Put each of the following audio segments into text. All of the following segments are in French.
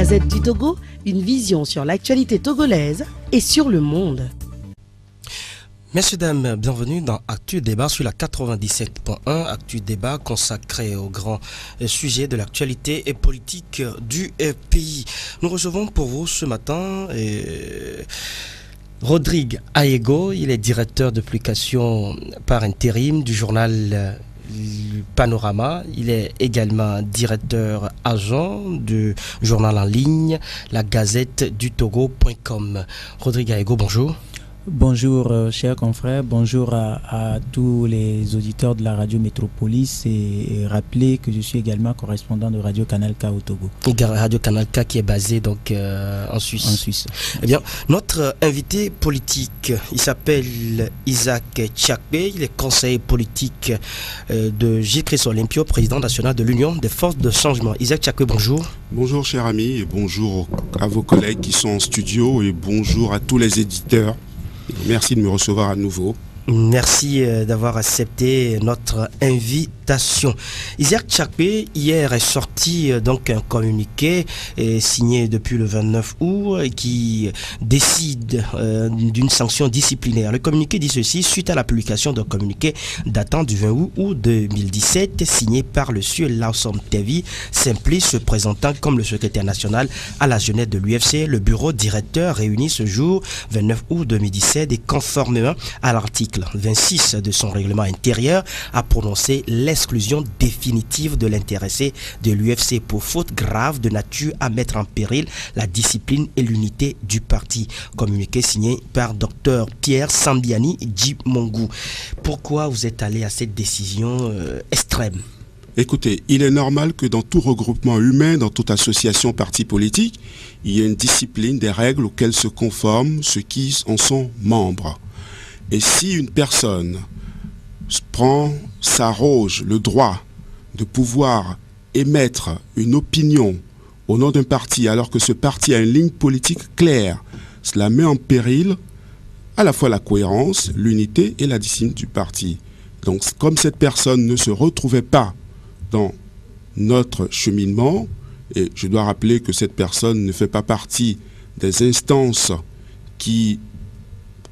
Gazette du Togo, une vision sur l'actualité togolaise et sur le monde. Messieurs, dames, bienvenue dans Actu Débat sur la 97.1. Actu Débat consacré aux grands sujets de l'actualité et politique du pays. Nous recevons pour vous ce matin Rodrigue Aego. Il est directeur de publication par intérim du journal Panorama. Il est également directeur agent du journal en ligne la Gazette du Togo.com. Rodrigue Aego, bonjour. Bonjour chers confrères, bonjour à tous les auditeurs de la radio Métropolis et rappeler que je suis également correspondant de Radio Canal K au Togo. Radio Canal K qui est basé donc en Suisse. En Suisse. Eh bien, notre invité politique, il s'appelle Isaac Tchakbe, il est conseiller politique de J-Chris Olympio, président national de l'Union des forces de changement. Isaac Tchakbe, bonjour. Bonjour chers amis et bonjour à vos collègues qui sont en studio et bonjour à tous les éditeurs. Merci de me recevoir à nouveau. Merci d'avoir accepté notre invitation. Isaac Tchakbe, hier est sorti donc un communiqué signé depuis le 29 août qui décide d'une sanction disciplinaire. Le communiqué dit ceci: suite à la publication d'un communiqué datant du 20 août 2017 signé par le sieur Lawson Tevi, Simplice se présentant comme le secrétaire national à la jeunesse de l'UFC, le bureau directeur réuni ce jour 29 août 2017 et conformément à l'article 26 de son règlement intérieur a prononcé l'exclusion définitive de l'intéressé de l'UFC pour faute grave de nature à mettre en péril la discipline et l'unité du parti. Communiqué signé par Dr Pierre Sambiani Djimongou. Pourquoi vous êtes allé à cette décision extrême? Écoutez, il est normal que dans tout regroupement humain, dans toute association parti politique, il y ait une discipline, des règles auxquelles se conforment ceux qui en sont membres. Et si une personne s'arroge le droit de pouvoir émettre une opinion au nom d'un parti alors que ce parti a une ligne politique claire, cela met en péril à la fois la cohérence, l'unité et la discipline du parti. Donc comme cette personne ne se retrouvait pas dans notre cheminement, et je dois rappeler que cette personne ne fait pas partie des instances qui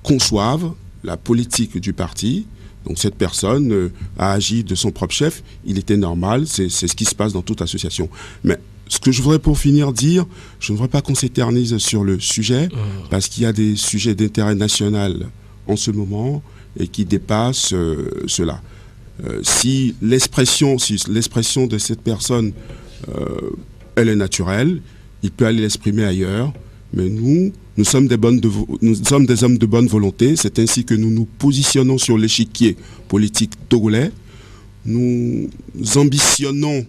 conçoivent la politique du parti, donc cette personne a agi de son propre chef, il était normal, c'est ce qui se passe dans toute association. Mais ce que je voudrais pour finir dire, je ne voudrais pas qu'on s'éternise sur le sujet, parce qu'il y a des sujets d'intérêt national en ce moment et qui dépassent cela. Si l'expression de cette personne, elle est naturelle, il peut aller l'exprimer ailleurs, mais nous sommes des hommes de bonne volonté. C'est ainsi que nous nous positionnons sur l'échiquier politique togolais. Nous ambitionnons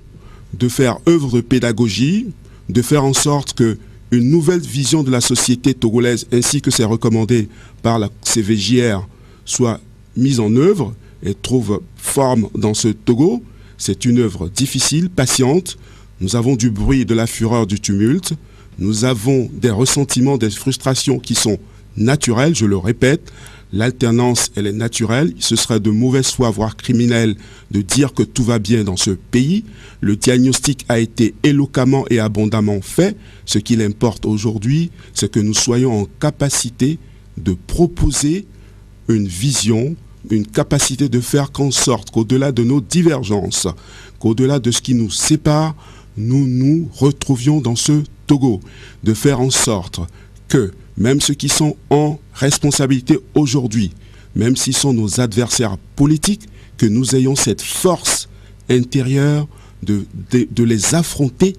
de faire œuvre de pédagogie, de faire en sorte qu'une nouvelle vision de la société togolaise, ainsi que c'est recommandé par la CVJR, soit mise en œuvre et trouve forme dans ce Togo. C'est une œuvre difficile, patiente. Nous avons du bruit, de la fureur, du tumulte. Nous avons des ressentiments, des frustrations qui sont naturelles, je le répète. L'alternance, elle est naturelle. Ce serait de mauvaise foi, voire criminel, de dire que tout va bien dans ce pays. Le diagnostic a été éloquemment et abondamment fait. Ce qu'il importe aujourd'hui, c'est que nous soyons en capacité de proposer une vision, une capacité de faire qu'en sorte qu'au-delà de nos divergences, qu'au-delà de ce qui nous sépare, nous nous retrouvions dans ce Togo, de faire en sorte que même ceux qui sont en responsabilité aujourd'hui, même s'ils sont nos adversaires politiques, que nous ayons cette force intérieure de les affronter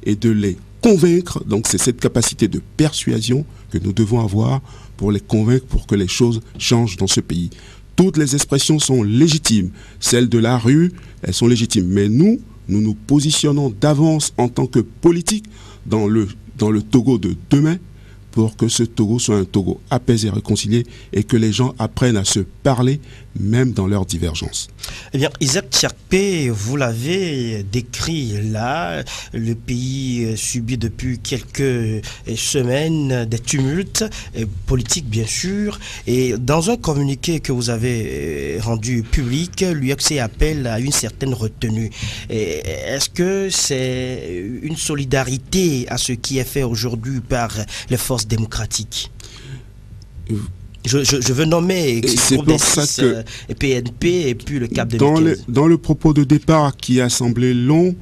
et de les convaincre. Donc c'est cette capacité de persuasion que nous devons avoir pour les convaincre, pour que les choses changent dans ce pays. Toutes les expressions sont légitimes. Celles de la rue, elles sont légitimes. Mais nous nous positionnons d'avance en tant que politiques dans le Togo de demain pour que ce Togo soit un Togo apaisé et réconcilié et que les gens apprennent à se parler même dans leurs divergences. Eh bien, Isaac Tchakpe, vous l'avez décrit là, le pays subit depuis quelques semaines des tumultes politiques bien sûr, et dans un communiqué que vous avez rendu public, l'UFC appelle à une certaine retenue. Est-ce que c'est une solidarité à ce qui est fait aujourd'hui par les forces démocratiques? Je veux nommer c'est pour ça que PNP et puis le CAP 2015. Dans le propos de départ qui a semblé long,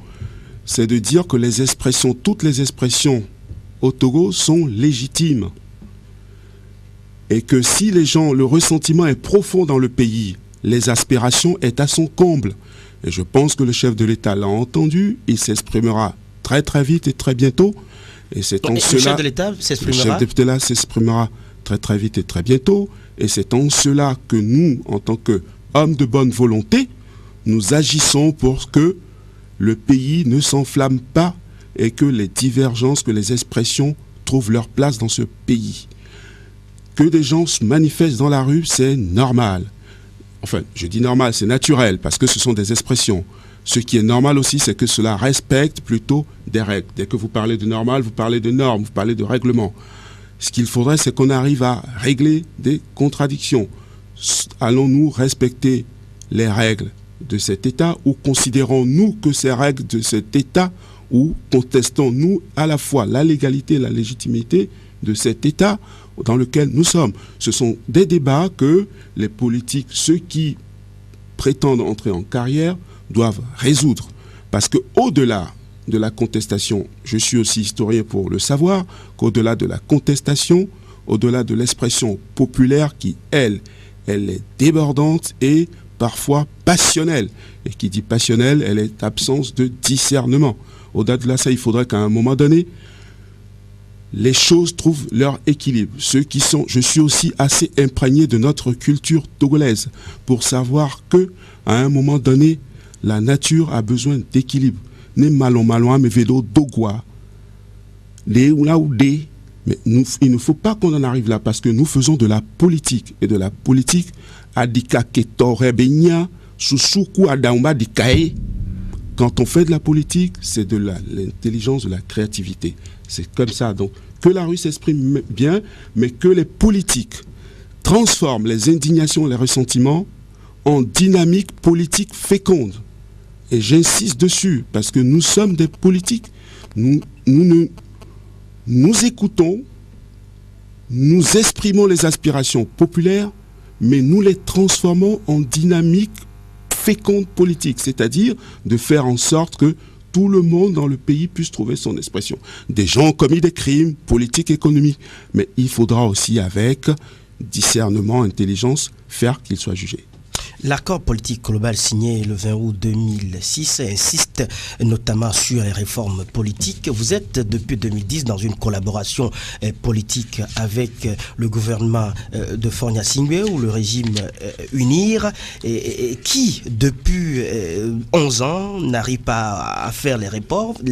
c'est de dire que toutes les expressions au Togo sont légitimes. Et que si le ressentiment est profond dans le pays, les aspirations est à son comble. Et je pense que le chef de l'État l'a entendu, il s'exprimera très très vite et très bientôt. Et c'est en cela, le chef de l'État s'exprimera. Le chef de l'État s'exprimera très très vite et très bientôt, et c'est en cela que nous, en tant qu'hommes de bonne volonté, nous agissons pour que le pays ne s'enflamme pas et que les divergences, que les expressions trouvent leur place dans ce pays. Que des gens se manifestent dans la rue, c'est normal. Enfin, je dis normal, c'est naturel, parce que ce sont des expressions. Ce qui est normal aussi, c'est que cela respecte plutôt des règles. Dès que vous parlez de normal, vous parlez de normes, vous parlez de règlement. Ce qu'il faudrait, c'est qu'on arrive à régler des contradictions. Allons-nous respecter les règles de cet État ou considérons-nous que ces règles de cet État ou contestons-nous à la fois la légalité et la légitimité de cet État dans lequel nous sommes? Ce sont des débats que les politiques, ceux qui prétendent entrer en carrière, doivent résoudre. Parce qu'au-delà de la contestation, je suis aussi historien pour le savoir, qu'au-delà de la contestation, au-delà de l'expression populaire qui, elle est débordante et parfois passionnelle. Et qui dit passionnelle, elle est absence de discernement. Au-delà de là, il faudrait qu'à un moment donné, les choses trouvent leur équilibre. Je suis aussi assez imprégné de notre culture togolaise pour savoir que, à un moment donné, la nature a besoin d'équilibre. Ne malon mais vélo dogwa. Mais il ne faut pas qu'on en arrive là parce que nous faisons de la politique. Et de la politique, adika ketore benya, susuku adaumba dikae. Quand on fait de la politique, c'est de l'intelligence, de la créativité. C'est comme ça. Donc, que la rue s'exprime bien, mais que les politiques transforment les indignations, les ressentiments en dynamique politique féconde. Et j'insiste dessus, parce que nous sommes des politiques. Nous écoutons, nous exprimons les aspirations populaires, mais nous les transformons en dynamique féconde politique, c'est-à-dire de faire en sorte que tout le monde dans le pays puisse trouver son expression. Des gens ont commis des crimes politiques, économiques, mais il faudra aussi, avec discernement, intelligence, faire qu'ils soient jugés. L'accord politique global signé le 20 août 2006 insiste notamment sur les réformes politiques. Vous êtes depuis 2010 dans une collaboration politique avec le gouvernement de Faure Gnassingbé ou le régime UNIR et qui depuis 11 ans n'arrive pas à faire les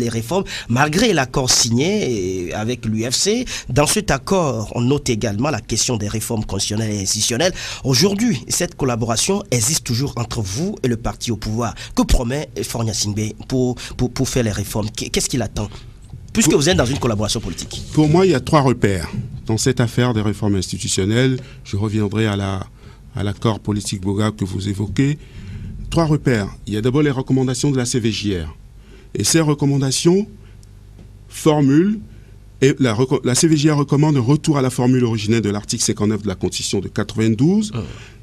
réformes malgré l'accord signé avec l'UFC. Dans cet accord, on note également la question des réformes constitutionnelles et institutionnelles. Aujourd'hui, cette collaboration existe toujours entre vous et le parti au pouvoir. Que promet Faure Gnassingbé pour faire les réformes? Qu'est-ce qu'il attend? Puisque vous êtes dans une collaboration politique. Pour moi, il y a 3 repères. Dans cette affaire des réformes institutionnelles, je reviendrai à l'accord politique Boga que vous évoquez. 3 repères. Il y a d'abord les recommandations de la CVJR. Et ces recommandations formulent, et la CVJR recommande un retour à la formule originelle de l'article 59 de la Constitution de 92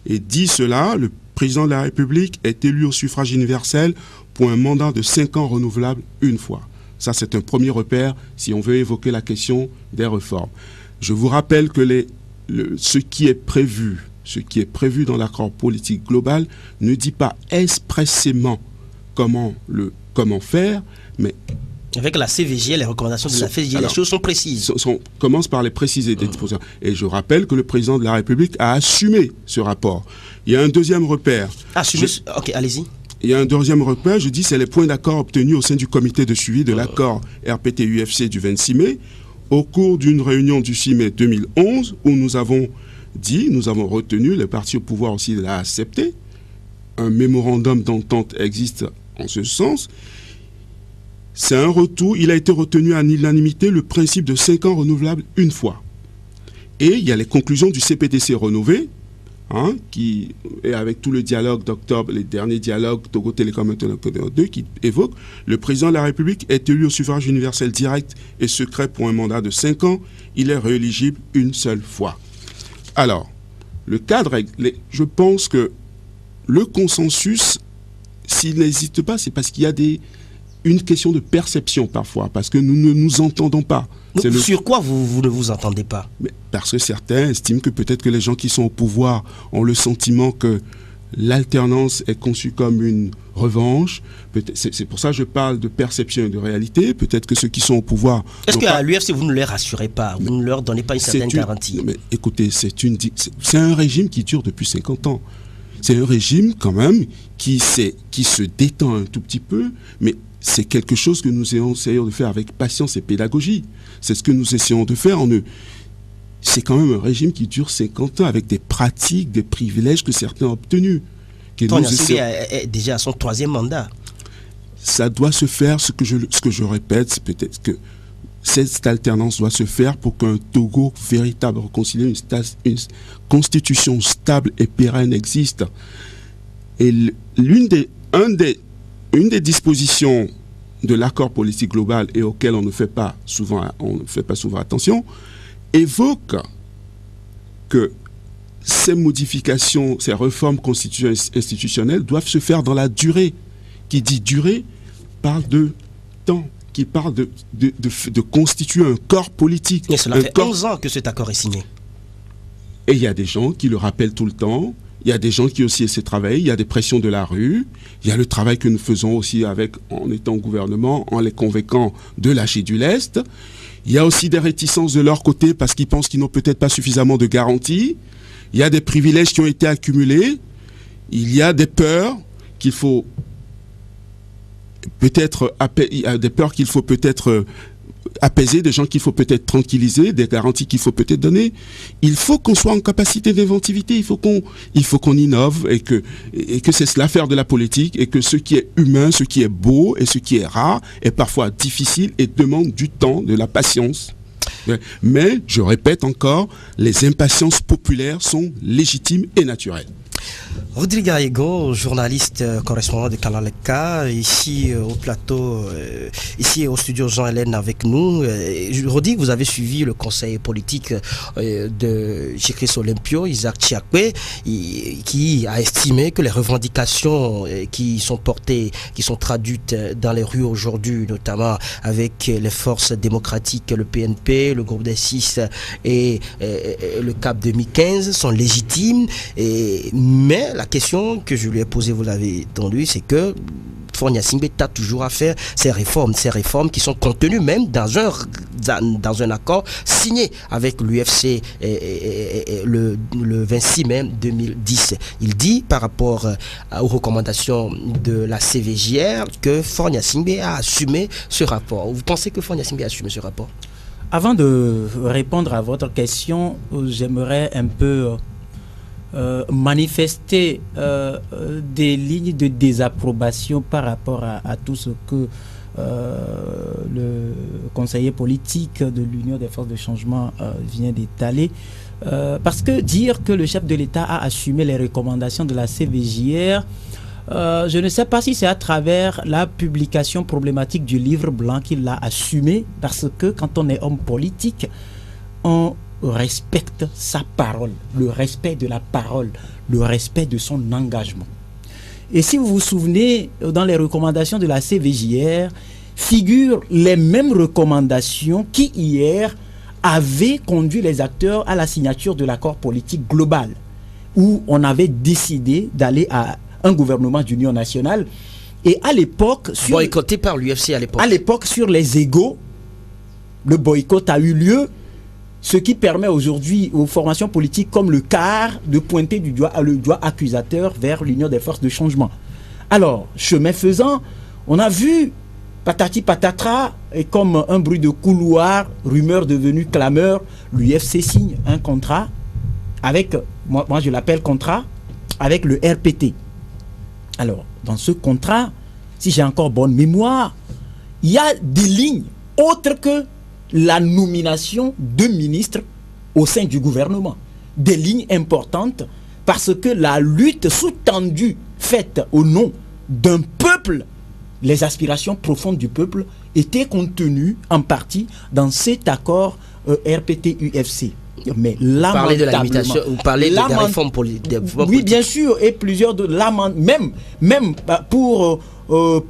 et dit cela, le président de la République est élu au suffrage universel pour un mandat de 5 ans renouvelable une fois. Ça, c'est un premier repère si on veut évoquer la question des réformes. Je vous rappelle que ce qui est prévu dans l'accord politique global ne dit pas expressément comment faire, mais avec la CVJ, les recommandations de la CVJ, les choses sont précises. Commence par les préciser des dispositions. Et je rappelle que le président de la République a assumé ce rapport. Il y a un deuxième repère. Ok, allez-y. Il y a un deuxième repère, je dis, c'est les points d'accord obtenus au sein du comité de suivi de l'accord RPT-UFC du 26 mai, au cours d'une réunion du 6 mai 2011 où nous avons retenu, le parti au pouvoir aussi l'a accepté, un mémorandum d'entente existe en ce sens. C'est un retour, il a été retenu à l'unanimité le principe de 5 ans renouvelable une fois. Et il y a les conclusions du CPDC rénové, qui est avec tout le dialogue d'octobre, les derniers dialogues Togo Télécom 2, qui évoquent le président de la République est élu au suffrage universel direct et secret pour un mandat de 5 ans. Il est rééligible une seule fois. Alors, le cadre, je pense que le consensus, s'il n'existe pas, c'est parce qu'il y a une question de perception parfois, parce que nous ne nous entendons pas. Donc, sur quoi vous ne vous entendez pas? Parce que certains estiment que peut-être que les gens qui sont au pouvoir ont le sentiment que l'alternance est conçue comme une revanche. C'est pour ça que je parle de perception et de réalité. Peut-être que ceux qui sont au pouvoir... Est-ce qu'à l'UFC, vous ne les rassurez pas? Vous ne leur donnez pas une certaine garantie? Mais écoutez, c'est un régime qui dure depuis 50 ans. C'est un régime quand même qui se détend un tout petit peu, mais c'est quelque chose que nous essayons de faire avec patience et pédagogie. C'est ce que nous essayons de faire. C'est quand même un régime qui dure 50 ans avec des pratiques, des privilèges que certains ont obtenus. Fornia Singbe est déjà à son 3e mandat. Ça doit se faire, ce que je répète, c'est peut-être que cette alternance doit se faire pour qu'un Togo véritable, réconcilié, une constitution stable et pérenne existe. Et une des dispositions de l'accord politique global et auquel on ne fait pas souvent attention, évoque que ces modifications, ces réformes institutionnelles doivent se faire dans la durée. Qui dit durée parle de temps, qui parle de constituer un corps politique. Mais cela fait 11 ans que cet accord est signé. Et il y a des gens qui le rappellent tout le temps. Il y a des gens qui aussi essaient de travailler. Il y a des pressions de la rue. Il y a le travail que nous faisons aussi en étant au gouvernement, en les convainquant de lâcher du lest. Il y a aussi des réticences de leur côté parce qu'ils pensent qu'ils n'ont peut-être pas suffisamment de garanties. Il y a des privilèges qui ont été accumulés. Il y a des peurs qu'il faut peut-être apaiser, des gens qu'il faut peut-être tranquilliser, des garanties qu'il faut peut-être donner. Il faut qu'on soit en capacité d'inventivité, il faut qu'on innove et que c'est l'affaire de la politique et que ce qui est humain, ce qui est beau et ce qui est rare est parfois difficile et demande du temps, de la patience. Mais, je répète encore, les impatiences populaires sont légitimes et naturelles. Rodrigue Gallego, journaliste correspondant de Canal K, ici au plateau, ici au studio Jean-Hélène avec nous. Rodrigue, vous avez suivi le conseil politique de Chikris Olympio, Isaac Tchakwe, qui a estimé que les revendications qui sont portées, qui sont traduites dans les rues aujourd'hui, notamment avec les forces démocratiques, le PNP, le groupe des 6 et le CAP 2015, sont légitimes. Mais la question que je lui ai posée, vous l'avez entendu, c'est que Fornia Singbe a toujours à faire ces réformes qui sont contenues même dans un accord signé avec l'UFC le 26 mai 2010. Il dit par rapport aux recommandations de la CVJR que Fornia Singbe a assumé ce rapport. Vous pensez que Fornia Singbe a assumé ce rapport? Avant de répondre à votre question, j'aimerais un peu manifester des lignes de désapprobation par rapport à tout ce que le conseiller politique de l'Union des forces de changement vient d'étaler. Parce que dire que le chef de l'État a assumé les recommandations de la CVJR, je ne sais pas si c'est à travers la publication problématique du livre blanc qu'il l'a assumé, parce que quand on est homme politique, on respecte sa parole, le respect de la parole, le respect de son engagement. Et si vous vous souvenez, dans les recommandations de la CVJR, figurent les mêmes recommandations qui, hier, avaient conduit les acteurs à la signature de l'accord politique global, où on avait décidé d'aller à un gouvernement d'union nationale. Et à l'époque... boycotté par l'UFC à l'époque. À l'époque, sur les égaux, le boycott a eu lieu, ce qui permet aujourd'hui aux formations politiques comme le CAR de pointer le doigt accusateur vers l'Union des forces de changement. Alors, chemin faisant, on a vu patati patatra, et comme un bruit de couloir, rumeur devenue clameur, l'UFC signe un contrat avec, moi je l'appelle contrat, avec le RPT. Alors, dans ce contrat, si j'ai encore bonne mémoire, il y a des lignes autres que la nomination de ministres au sein du gouvernement. Des lignes importantes parce que la lutte sous-tendue faite au nom d'un peuple, les aspirations profondes du peuple étaient contenues en partie dans cet accord RPT-UFC. Mais parler de la limitation, vous parlez des réformes politiques. Oui, bien sûr, et plusieurs de même pour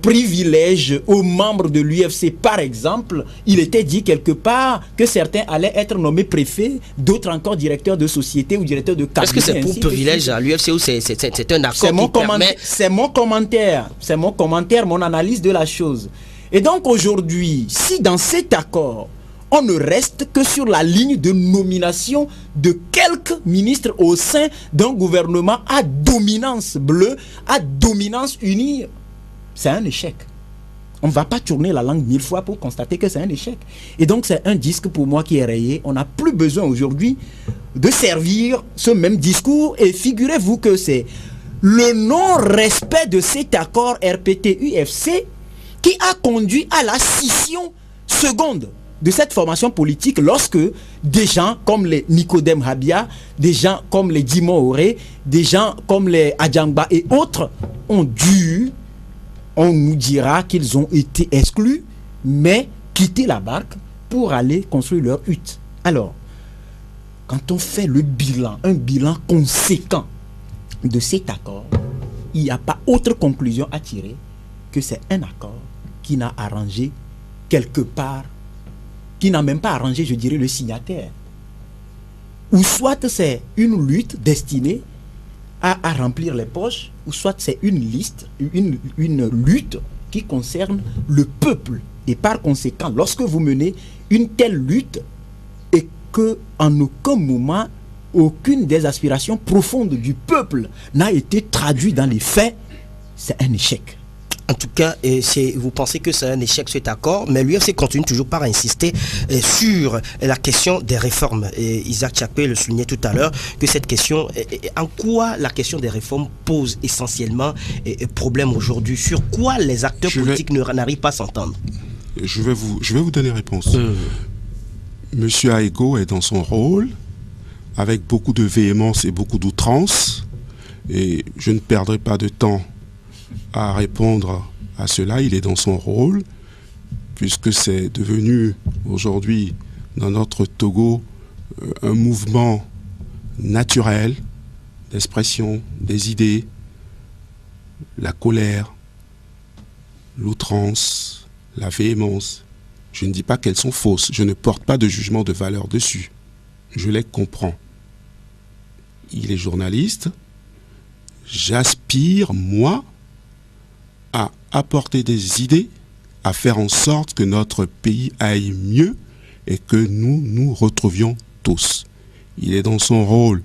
privilège aux membres de l'UFC, par exemple, il était dit quelque part que certains allaient être nommés préfets, d'autres encore directeurs de société ou directeurs de cabinet. Est-ce que c'est pour privilège à l'UFC ou c'est un accord qui permet... C'est mon commentaire, mon analyse de la chose. Et donc aujourd'hui, si dans cet accord, on ne reste que sur la ligne de nomination de quelques ministres au sein d'un gouvernement à dominance bleue, à dominance unie, c'est un échec. On ne va pas tourner la langue 1000 fois pour constater que c'est un échec. Et donc c'est un disque pour moi qui est rayé. On n'a plus besoin aujourd'hui de servir ce même discours. Et figurez-vous que c'est le non-respect de cet accord RPT-UFC qui a conduit à la scission seconde de cette formation politique lorsque des gens comme les Nicodème Habia, des gens comme les Dimon Auré, des gens comme les Adjangba et autres ont dû, on nous dira qu'ils ont été exclus, mais quitter la barque pour aller construire leur hutte. Alors, quand on fait le bilan, un bilan conséquent de cet accord, il n'y a pas autre conclusion à tirer que c'est un accord qui n'a arrangé quelque part, qui n'a même pas arrangé, je dirais, le signataire. Ou soit c'est une lutte destinée à remplir les poches, ou soit c'est une lutte qui concerne le peuple. Et par conséquent, lorsque vous menez une telle lutte et que en aucun moment, aucune des aspirations profondes du peuple n'a été traduite dans les faits, c'est un échec. En tout cas, vous pensez que c'est un échec cet accord, mais l'UFC continue toujours par insister sur la question des réformes. Et Isaac Tchakpe le soulignait tout à l'heure, que cette question, en quoi la question des réformes pose essentiellement problème aujourd'hui? Sur quoi les acteurs politiques n'arrivent pas à s'entendre? Je vais vous donner réponse. Monsieur Aego est dans son rôle, avec beaucoup de véhémence et beaucoup d'outrance, et je ne perdrai pas de temps à répondre à cela. Il est dans son rôle, puisque c'est devenu aujourd'hui dans notre Togo un mouvement naturel d'expression des idées, la colère, l'outrance, la véhémence. Je ne dis pas qu'elles sont fausses, je ne porte pas de jugement de valeur dessus. Je les comprends. Il est journaliste. J'aspire, moi, à apporter des idées, à faire en sorte que notre pays aille mieux et que nous nous retrouvions tous. Il est dans son rôle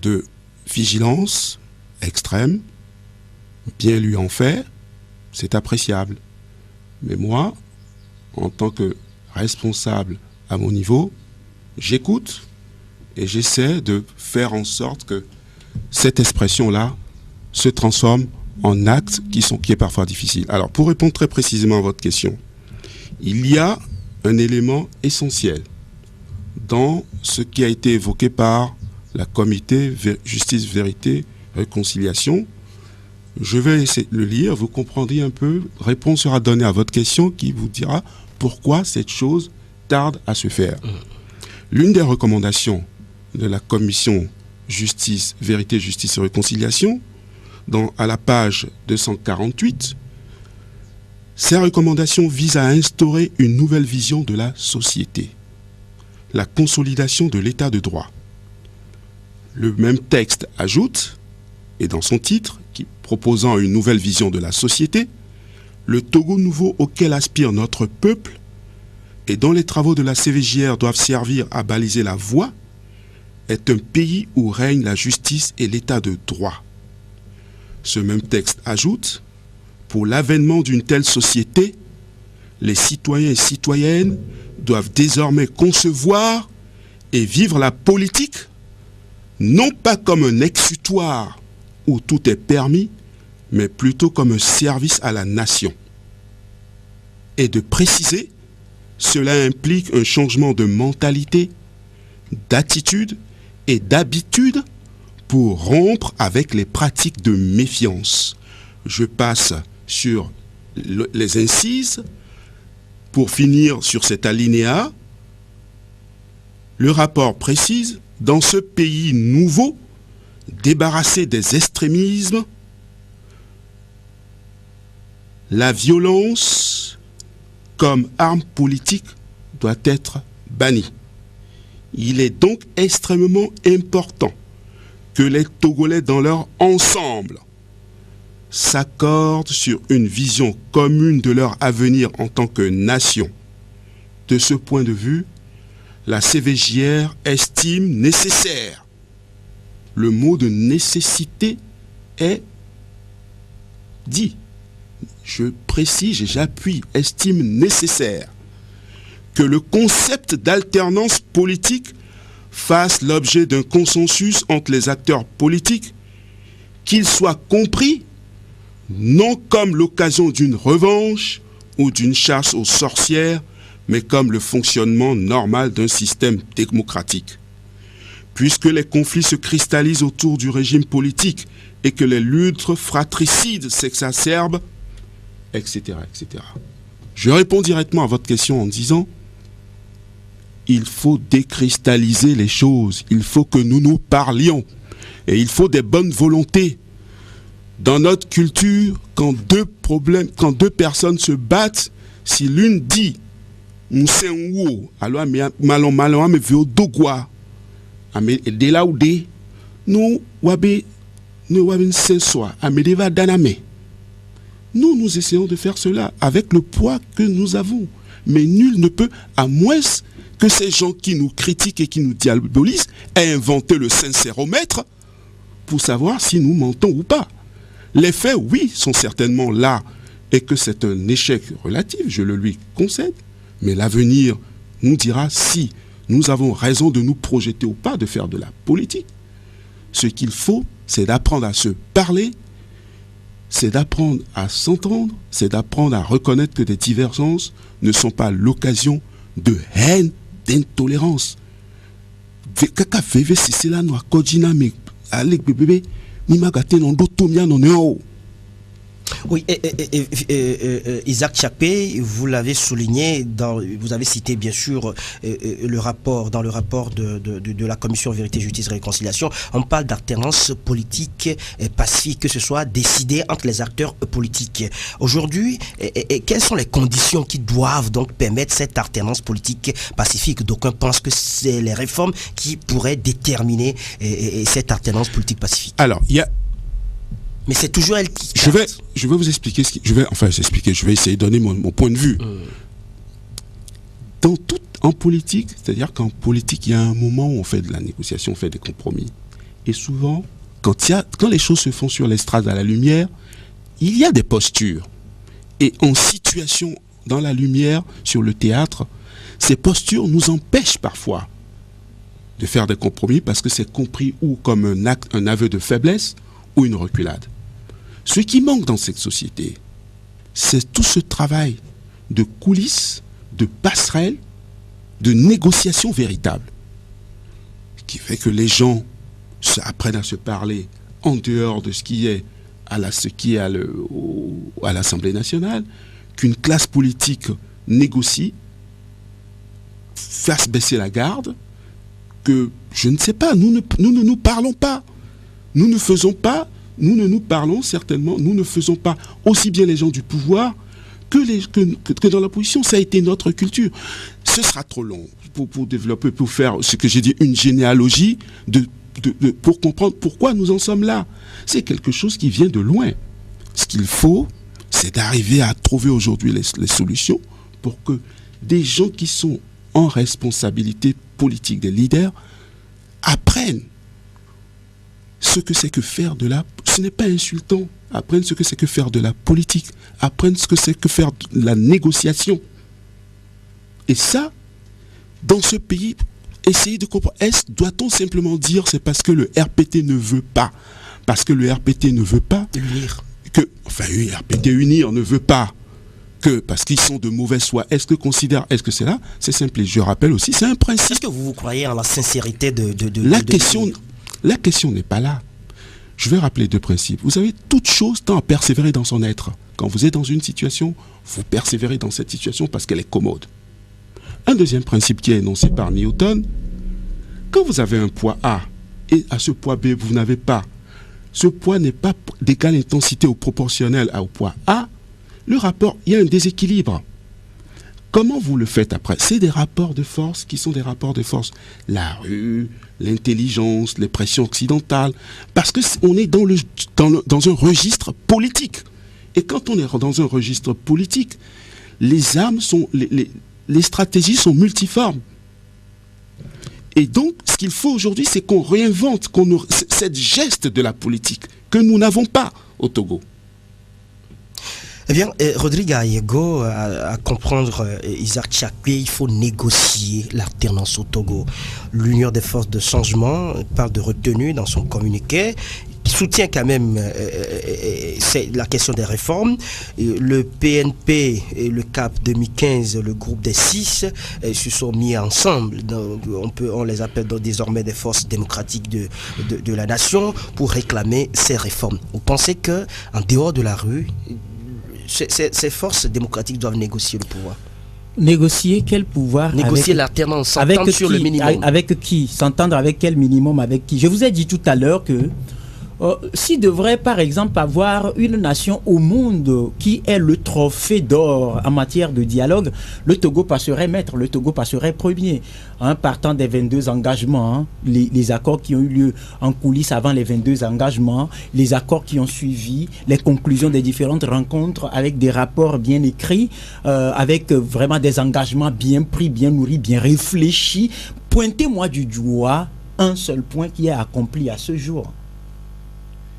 de vigilance extrême, bien lui en faire, c'est appréciable. Mais moi, en tant que responsable à mon niveau, j'écoute et j'essaie de faire en sorte que cette expression-là se transforme en actes qui est parfois difficile. Alors, pour répondre très précisément à votre question, il y a un élément essentiel dans ce qui a été évoqué par la comité Justice, Vérité, Réconciliation. Je vais essayer de le lire, vous comprendrez un peu, réponse sera donnée à votre question qui vous dira pourquoi cette chose tarde à se faire. L'une des recommandations de la commission Justice, Vérité, Justice et Réconciliation, à la page 248, ces recommandations visent à instaurer une nouvelle vision de la société, la consolidation de l'état de droit. Le même texte ajoute, et dans son titre, proposant une nouvelle vision de la société, le Togo nouveau auquel aspire notre peuple et dont les travaux de la CVJR doivent servir à baliser la voie, est un pays où règne la justice et l'état de droit. Ce même texte ajoute, pour l'avènement d'une telle société, les citoyens et citoyennes doivent désormais concevoir et vivre la politique, non pas comme un exutoire où tout est permis, mais plutôt comme un service à la nation. Et de préciser, cela implique un changement de mentalité, d'attitude et d'habitude pour rompre avec les pratiques de méfiance. Je passe sur les incises. Pour finir sur cet alinéa, le rapport précise, dans ce pays nouveau, débarrassé des extrémismes, la violence comme arme politique doit être bannie. Il est donc extrêmement important que les Togolais dans leur ensemble s'accordent sur une vision commune de leur avenir en tant que nation. De ce point de vue, la CVJR estime nécessaire. Le mot de nécessité est dit. Je précise et j'appuie, estime nécessaire que le concept d'alternance politique fasse l'objet d'un consensus entre les acteurs politiques, qu'il soit compris non comme l'occasion d'une revanche ou d'une chasse aux sorcières, mais comme le fonctionnement normal d'un système démocratique. Puisque les conflits se cristallisent autour du régime politique et que les luttes fratricides s'exacerbent, etc., etc. Je réponds directement à votre question en disant, il faut décristalliser les choses, il faut que nous nous parlions, et il faut des bonnes volontés. Dans notre culture, quand deux personnes se battent, si l'une dit Moussenwo, alors malon me veut dogwa, de là ou de, nous wabe sensoi, amedeva daname. Nous essayons de faire cela avec le poids que nous avons. Mais nul ne peut, à moins que ces gens qui nous critiquent et qui nous diabolisent aient inventé le sincéromètre pour savoir si nous mentons ou pas. Les faits, oui, sont certainement là et que c'est un échec relatif, je le lui concède, mais l'avenir nous dira si nous avons raison de nous projeter ou pas, de faire de la politique. Ce qu'il faut, c'est d'apprendre à se parler, c'est d'apprendre à s'entendre, c'est d'apprendre à reconnaître que des divergences ne sont pas l'occasion de haine, d'intolérance. Kaka veve si c'est là nous akojina me alek bébé ni magate non do tomia non neo. Oui, Isaac Tchapé, vous l'avez souligné, vous avez cité bien sûr le rapport, dans le rapport de la Commission Vérité, Justice et Réconciliation, on parle d'alternance politique pacifique, que ce soit décidé entre les acteurs politiques. Aujourd'hui, quelles sont les conditions qui doivent donc permettre cette alternance politique pacifique? D'aucuns pensent que c'est les réformes qui pourraient déterminer cette alternance politique pacifique. Alors, il y a... Mais c'est toujours elle qui... Je vais vous expliquer je vais essayer de donner mon point de vue. En politique, c'est-à-dire qu'en politique, il y a un moment où on fait de la négociation, on fait des compromis. Et souvent, quand les choses se font sur l'estrade à la lumière, il y a des postures. Et en situation dans la lumière, sur le théâtre, ces postures nous empêchent parfois de faire des compromis parce que c'est compris ou comme un aveu de faiblesse ou une reculade. Ce qui manque dans cette société, c'est tout ce travail de coulisses, de passerelles, de négociations véritables, qui fait que les gens apprennent à se parler en dehors de ce qui est à l'Assemblée nationale, qu'une classe politique négocie, fasse baisser la garde, que, je ne sais pas, nous ne nous parlons pas. Nous ne nous parlons certainement, nous ne faisons pas aussi bien les gens du pouvoir que dans l'opposition. Ça a été notre culture. Ce sera trop long pour développer, pour faire ce que j'ai dit, une généalogie pour comprendre pourquoi nous en sommes là. C'est quelque chose qui vient de loin. Ce qu'il faut, c'est d'arriver à trouver aujourd'hui les solutions pour que des gens qui sont en responsabilité politique, des leaders, apprennent ce que c'est que faire de la... Ce n'est pas insultant. apprennent ce que c'est que faire de la politique, apprennent ce que c'est que faire de la négociation. Et ça, dans ce pays, essayez de comprendre. Doit-on simplement dire c'est parce que le RPT ne veut pas? Parce que le RPT ne veut pas Unir. Le RPT unir ne veut pas que parce qu'ils sont de mauvaise foi. Est-ce que c'est là? C'est simple. Et je rappelle aussi, c'est un principe. Est-ce que vous croyez en la sincérité de La question n'est pas là. Je vais rappeler deux principes. Vous savez, toute chose tend à persévérer dans son être. Quand vous êtes dans une situation, vous persévérez dans cette situation parce qu'elle est commode. Un deuxième principe qui est énoncé par Newton, quand vous avez un poids A et à ce poids B, vous n'avez pas, ce poids n'est pas d'égale intensité ou proportionnel au poids A, le rapport, il y a un déséquilibre. Comment vous le faites après? C'est des rapports de force qui sont des rapports de force. La rue, l'intelligence, les pressions occidentales. Parce qu'on est dans un registre politique. Et quand on est dans un registre politique, les armes sont... Les stratégies sont multiformes. Et donc, ce qu'il faut aujourd'hui, c'est qu'on réinvente cette geste de la politique que nous n'avons pas au Togo. Eh bien, Rodrigue Ayego, à comprendre Isaac Tchakwe, il faut négocier l'alternance au Togo. L'Union des forces de changement parle de retenue dans son communiqué. Il soutient quand même c'est la question des réformes. Le PNP et le CAP 2015, le groupe des 6, se sont mis ensemble. Donc, on les appelle désormais des forces démocratiques de la nation pour réclamer ces réformes. Vous pensez qu'en dehors de la rue, ces forces démocratiques doivent négocier le pouvoir? Négocier quel pouvoir? Négocier l'alternance, s'entendre sur le minimum. Avec qui? S'entendre avec quel minimum? Avec qui? Je vous ai dit tout à l'heure que s'il devrait par exemple avoir une nation au monde qui est le trophée d'or en matière de dialogue, le Togo passerait maître, le Togo passerait premier, partant des 22 engagements, les accords qui ont eu lieu en coulisses avant les 22 engagements, les accords qui ont suivi, les conclusions des différentes rencontres avec des rapports bien écrits, avec vraiment des engagements bien pris, bien nourris, bien réfléchis. Pointez-moi du doigt un seul point qui est accompli à ce jour.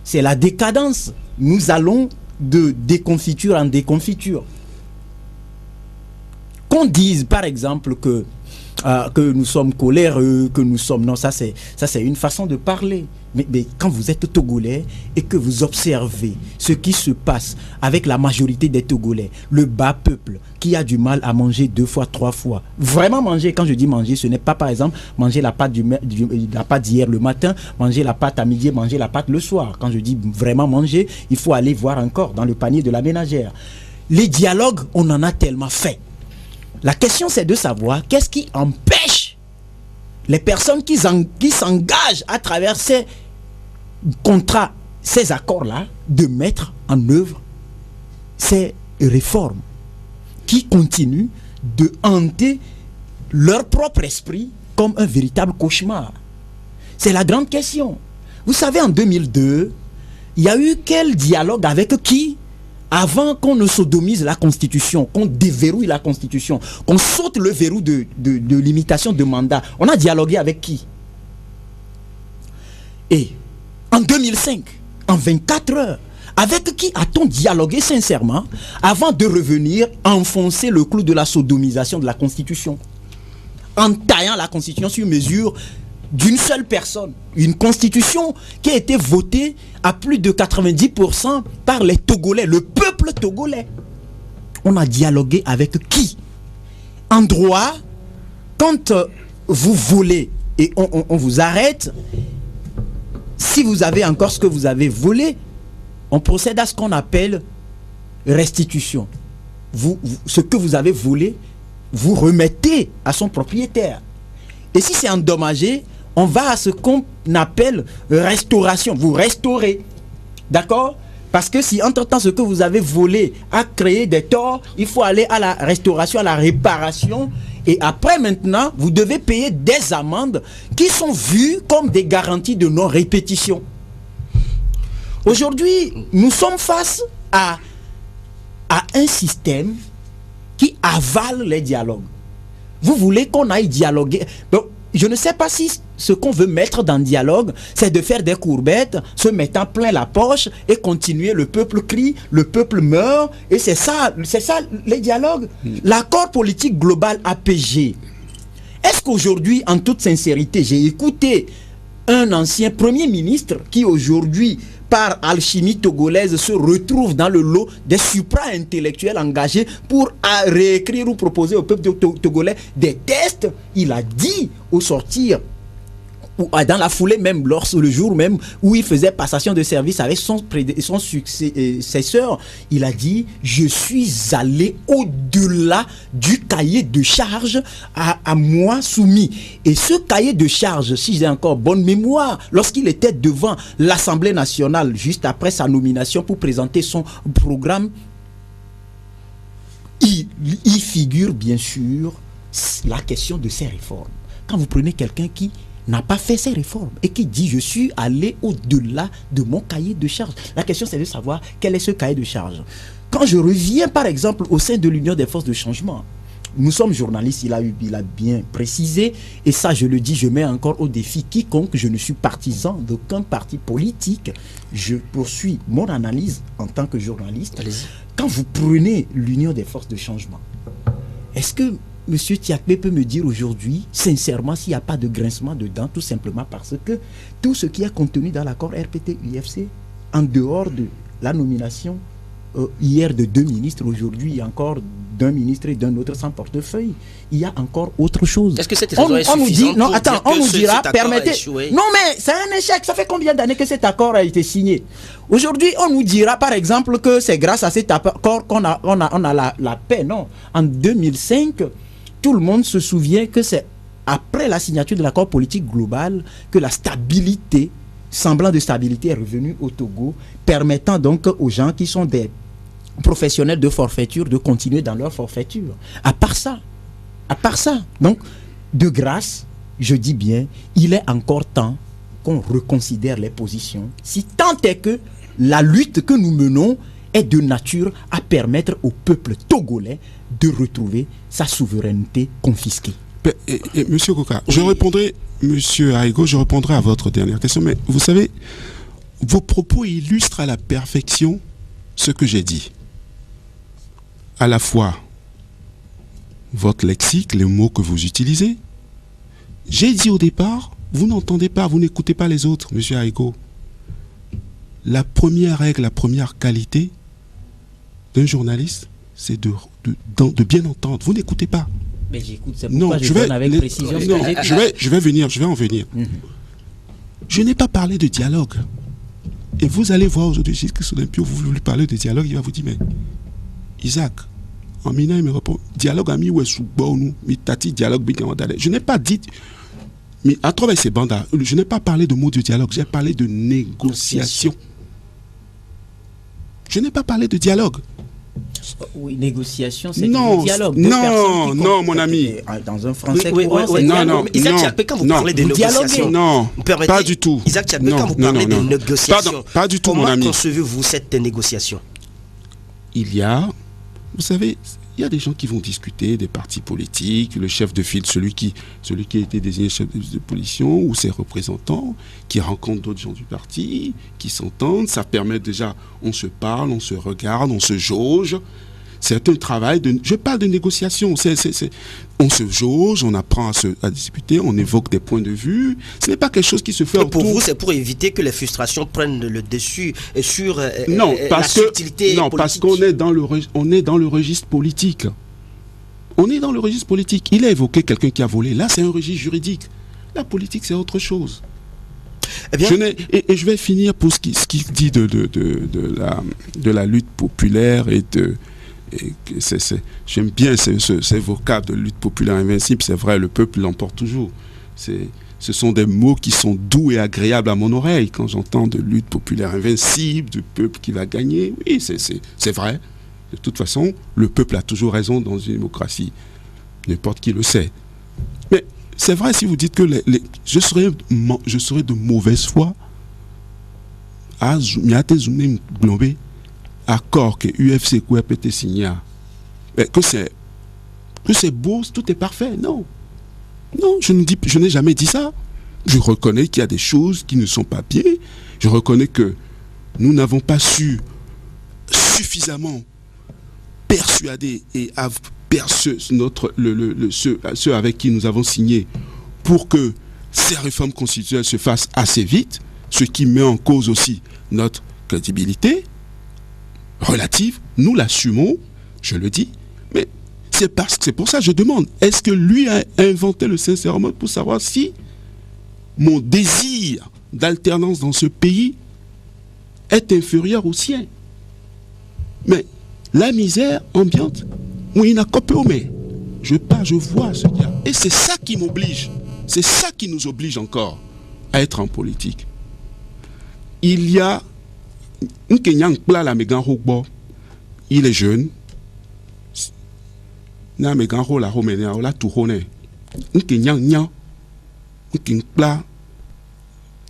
C'est la décadence. Nous allons de déconfiture en déconfiture. Qu'on dise par exemple que nous sommes coléreux, que nous sommes... Non, ça c'est une façon de parler. Mais quand vous êtes Togolais et que vous observez ce qui se passe avec la majorité des Togolais, le bas peuple qui a du mal à manger 2 fois, 3 fois. Vraiment manger, quand je dis manger, ce n'est pas par exemple manger la pâte d'hier le matin, manger la pâte à midi, manger la pâte le soir. Quand je dis vraiment manger, il faut aller voir encore dans le panier de la ménagère. Les dialogues, on en a tellement fait. La question c'est de savoir qu'est-ce qui empêche les personnes qui s'engagent à travers ces contrats, ces accords-là, de mettre en œuvre ces réformes qui continuent de hanter leur propre esprit comme un véritable cauchemar. C'est la grande question. Vous savez, en 2002, il y a eu quel dialogue avec qui? Avant qu'on ne sodomise la Constitution, qu'on déverrouille la Constitution, qu'on saute le verrou de limitation de mandat, on a dialogué avec qui? Et en 2005, en 24 heures, avec qui a-t-on dialogué sincèrement avant de revenir enfoncer le clou de la sodomisation de la Constitution, en taillant la Constitution sur mesure d'une seule personne? Une constitution qui a été votée à plus de 90% par les Togolais, le peuple togolais. On a dialogué avec qui? En droit, quand vous volez et on vous arrête, si vous avez encore ce que vous avez volé, on procède à ce qu'on appelle restitution. Ce que vous avez volé, vous remettez à son propriétaire. Et si c'est endommagé, on va à ce qu'on appelle restauration. Vous restaurez. D'accord? Parce que si entre-temps ce que vous avez volé a créé des torts, il faut aller à la restauration, à la réparation. Et après maintenant, vous devez payer des amendes qui sont vues comme des garanties de non-répétition. Aujourd'hui, nous sommes face à un système qui avale les dialogues. Vous voulez qu'on aille dialoguer. Donc, je ne sais pas si ce qu'on veut mettre dans le dialogue, c'est de faire des courbettes, se mettant plein la poche et continuer. Le peuple crie, le peuple meurt, et c'est ça les dialogues. L'accord politique global APG. Est-ce qu'aujourd'hui, en toute sincérité, j'ai écouté un ancien premier ministre qui aujourd'hui, par alchimie togolaise, se retrouve dans le lot des supra-intellectuels engagés pour réécrire ou proposer au peuple togolais des textes. Il a dit au sortir, ou dans la foulée même, le jour même où il faisait passation de service avec son successeur, il a dit: je suis allé au-delà du cahier de charge à moi soumis. Et ce cahier de charge, si j'ai encore bonne mémoire, lorsqu'il était devant l'Assemblée nationale, juste après sa nomination pour présenter son programme, il figure bien sûr la question de ces réformes. Quand vous prenez quelqu'un qui n'a pas fait ces réformes et qui dit: je suis allé au-delà de mon cahier de charge. La question, c'est de savoir quel est ce cahier de charge. Quand je reviens par exemple au sein de l'Union des forces de changement, nous sommes journalistes, il a bien précisé, et ça je le dis, je mets encore au défi quiconque, je ne suis partisan d'aucun parti politique, je poursuis mon analyse en tant que journaliste. Allez-y. Quand vous prenez l'Union des forces de changement, est-ce que M. Tiakpe peut me dire aujourd'hui, sincèrement, s'il n'y a pas de grincement dedans, tout simplement parce que tout ce qui est contenu dans l'accord RPT-UFC, en dehors de la nomination hier de 2 ministres, aujourd'hui encore d'un ministre et d'un autre sans portefeuille, il y a encore autre chose. Est-ce que cette raison est suffisante? On nous dit, non, attends, on nous dira, permettez. Non, mais c'est un échec. Ça fait combien d'années que cet accord a été signé? Aujourd'hui, on nous dira par exemple que c'est grâce à cet accord qu'on a la paix. Non, en 2005, tout le monde se souvient que c'est après la signature de l'accord politique global que la stabilité, semblant de stabilité, est revenue au Togo, permettant donc aux gens qui sont des professionnels de forfaiture de continuer dans leur forfaiture. À part ça, donc, de grâce, je dis bien, il est encore temps qu'on reconsidère les positions, si tant est que la lutte que nous menons est de nature à permettre au peuple togolais de retrouver sa souveraineté confisquée. Monsieur Koka, oui. Je répondrai, Monsieur Aigo, je répondrai à votre dernière question, mais vous savez, vos propos illustrent à la perfection ce que j'ai dit. À la fois votre lexique, les mots que vous utilisez. J'ai dit au départ, vous n'entendez pas, vous n'écoutez pas les autres, Monsieur Aigo. La première règle, la première qualité d'un journaliste, c'est de bien entendre. Vous n'écoutez pas. Mais j'écoute, c'est pourquoi je donne avec précision ce que j'ai dit. Je vais en venir. Je n'ai pas parlé de dialogue. Et vous allez voir aujourd'hui, Giscard Solympio, vous voulez parler de dialogue, il va vous dire, mais Isaac, en mina, il me répond, dialogue ami ou sous nous, mais tati dialogue bigamandale. Je n'ai pas dit, mais à travers ces bandes, je n'ai pas parlé de mots de dialogue, j'ai parlé de négociation. Je n'ai pas parlé de dialogue. Oui, négociation, c'est non, un dialogue. Non, mon ami. Dans un français courant, c'est non. Isaac Tiakpe, quand vous parlez de négociations, non, pas du tout. Isaac Tiakpe, quand vous parlez de négociations, pas du tout, mon ami. Comment concevez-vous cette négociation? Il y a, vous savez, il y a des gens qui vont discuter, des partis politiques, le chef de file, celui qui a été désigné chef de position, ou ses représentants, qui rencontrent d'autres gens du parti, qui s'entendent. Ça permet déjà, on se parle, on se regarde, on se jauge. C'est un travail de... Je parle de négociation. On se jauge, on apprend à discuter, on évoque des points de vue. Ce n'est pas quelque chose qui se fait autour. Pour vous, c'est pour éviter que les frustrations prennent le dessus sur la subtilité politique. Parce qu'on est dans le registre politique. On est dans le registre politique. Il a évoqué quelqu'un qui a volé. Là, c'est un registre juridique. La politique, c'est autre chose. Eh bien, je vais finir pour ce qu'il dit de la lutte populaire et de... J'aime bien ces vocables de lutte populaire invincible. C'est vrai, le peuple l'emporte toujours. Ce sont des mots qui sont doux et agréables à mon oreille quand j'entends de lutte populaire invincible, du peuple qui va gagner. Oui, c'est vrai. De toute façon, le peuple a toujours raison dans une démocratie. N'importe qui le sait. Mais c'est vrai si vous dites que je serais de mauvaise foi à globé accord que UFC QRPT signé, que c'est beau, tout est parfait. Non, je n'ai jamais dit ça. Je reconnais qu'il y a des choses qui ne sont pas bien. Je reconnais que nous n'avons pas su suffisamment persuader et ceux avec qui nous avons signé pour que ces réformes constitutionnelles se fassent assez vite, ce qui met en cause aussi notre crédibilité relative. Nous l'assumons, je le dis, mais c'est pour ça que je demande, est-ce que lui a inventé le sincèrement pour savoir si mon désir d'alternance dans ce pays est inférieur au sien? Mais la misère ambiante, oui, il n'a qu'à mais je vois ce qu'il y a. Et c'est ça qui m'oblige, c'est ça qui nous oblige encore à être en politique. Il y a il est jeune. Na me gan la homene la tourone.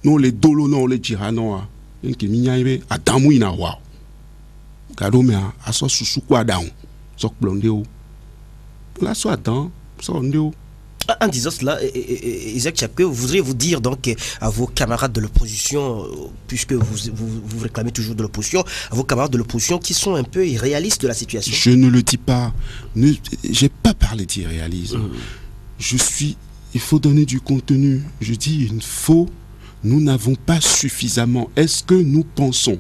No le dolo no le jirano nke minyaibe adamu ina wa. Gado me aso susu kwa down. Sok blondeo. La so adam, so ondeo. En disant cela, Isaac Tchapé, voudriez-vous dire donc à vos camarades de l'opposition, puisque vous réclamez toujours de l'opposition, à vos camarades de l'opposition qui sont un peu irréalistes de la situation? Je ne le dis pas. J'ai pas parlé d'irréalisme. Il faut donner du contenu. Je dis nous n'avons pas suffisamment. Est-ce que nous pensons?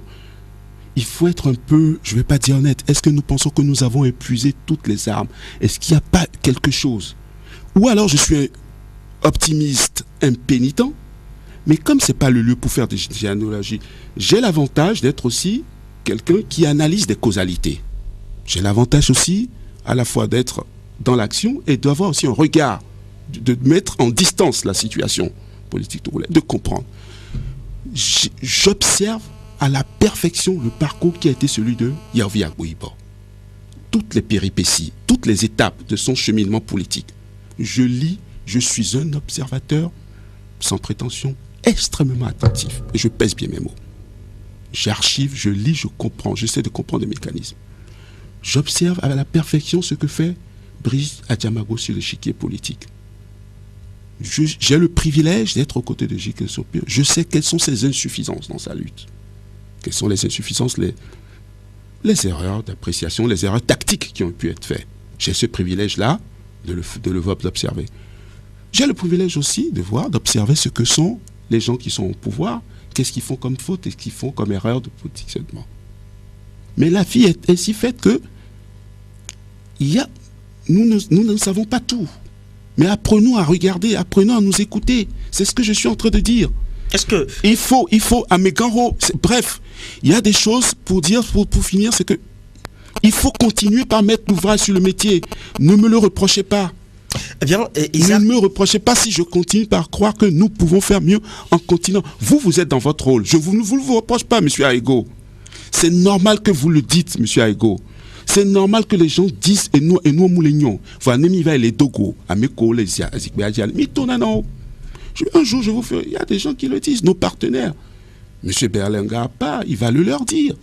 Il faut être un peu, je ne vais pas dire honnête, est-ce que nous pensons que nous avons épuisé toutes les armes? Est-ce qu'il n'y a pas quelque chose? Ou alors je suis un optimiste impénitent, mais comme ce n'est pas le lieu pour faire des généalogies, j'ai l'avantage d'être aussi quelqu'un qui analyse des causalités. J'ai l'avantage aussi à la fois d'être dans l'action et d'avoir aussi un regard, de mettre en distance la situation politique de comprendre. J'observe à la perfection le parcours qui a été celui de Yervi Agboibo. Toutes les péripéties, toutes les étapes de son cheminement politique. Je lis, je suis un observateur sans prétention, extrêmement attentif. Et je pèse bien mes mots. J'archive, je lis, je comprends, j'essaie de comprendre les mécanismes. J'observe à la perfection ce que fait Brice Adjamago sur l'échiquier politique. J'ai le privilège d'être aux côtés de J.K. Sopir. Je sais quelles sont ses insuffisances dans sa lutte. Quelles sont les insuffisances, les erreurs d'appréciation, les erreurs tactiques qui ont pu être faites. J'ai ce privilège-là de le voir, d'observer. J'ai le privilège aussi de voir, d'observer ce que sont les gens qui sont au pouvoir, qu'est-ce qu'ils font comme faute et ce qu'ils font comme erreur de positionnement. Mais la vie est ainsi faite que nous ne savons pas tout. Mais apprenons à regarder, apprenons à nous écouter. C'est ce que je suis en train de dire. Est-ce que... Il faut, à Megaro, bref, il y a des choses pour dire, pour finir, c'est que il faut continuer par mettre l'ouvrage sur le métier. Ne me le reprochez pas. Eh bien, ne me reprochez pas si je continue par croire que nous pouvons faire mieux en continuant. Vous êtes dans votre rôle. Je ne vous reproche pas, M. Aïgo. C'est normal que vous le dites, M. Aïgo. C'est normal que les gens disent, et nous moulignon. Voilà, les dogo, ameko, les un jour, je vous ferai. Il y a des gens qui le disent, nos partenaires. M. Berlinga, pas, il va le leur dire.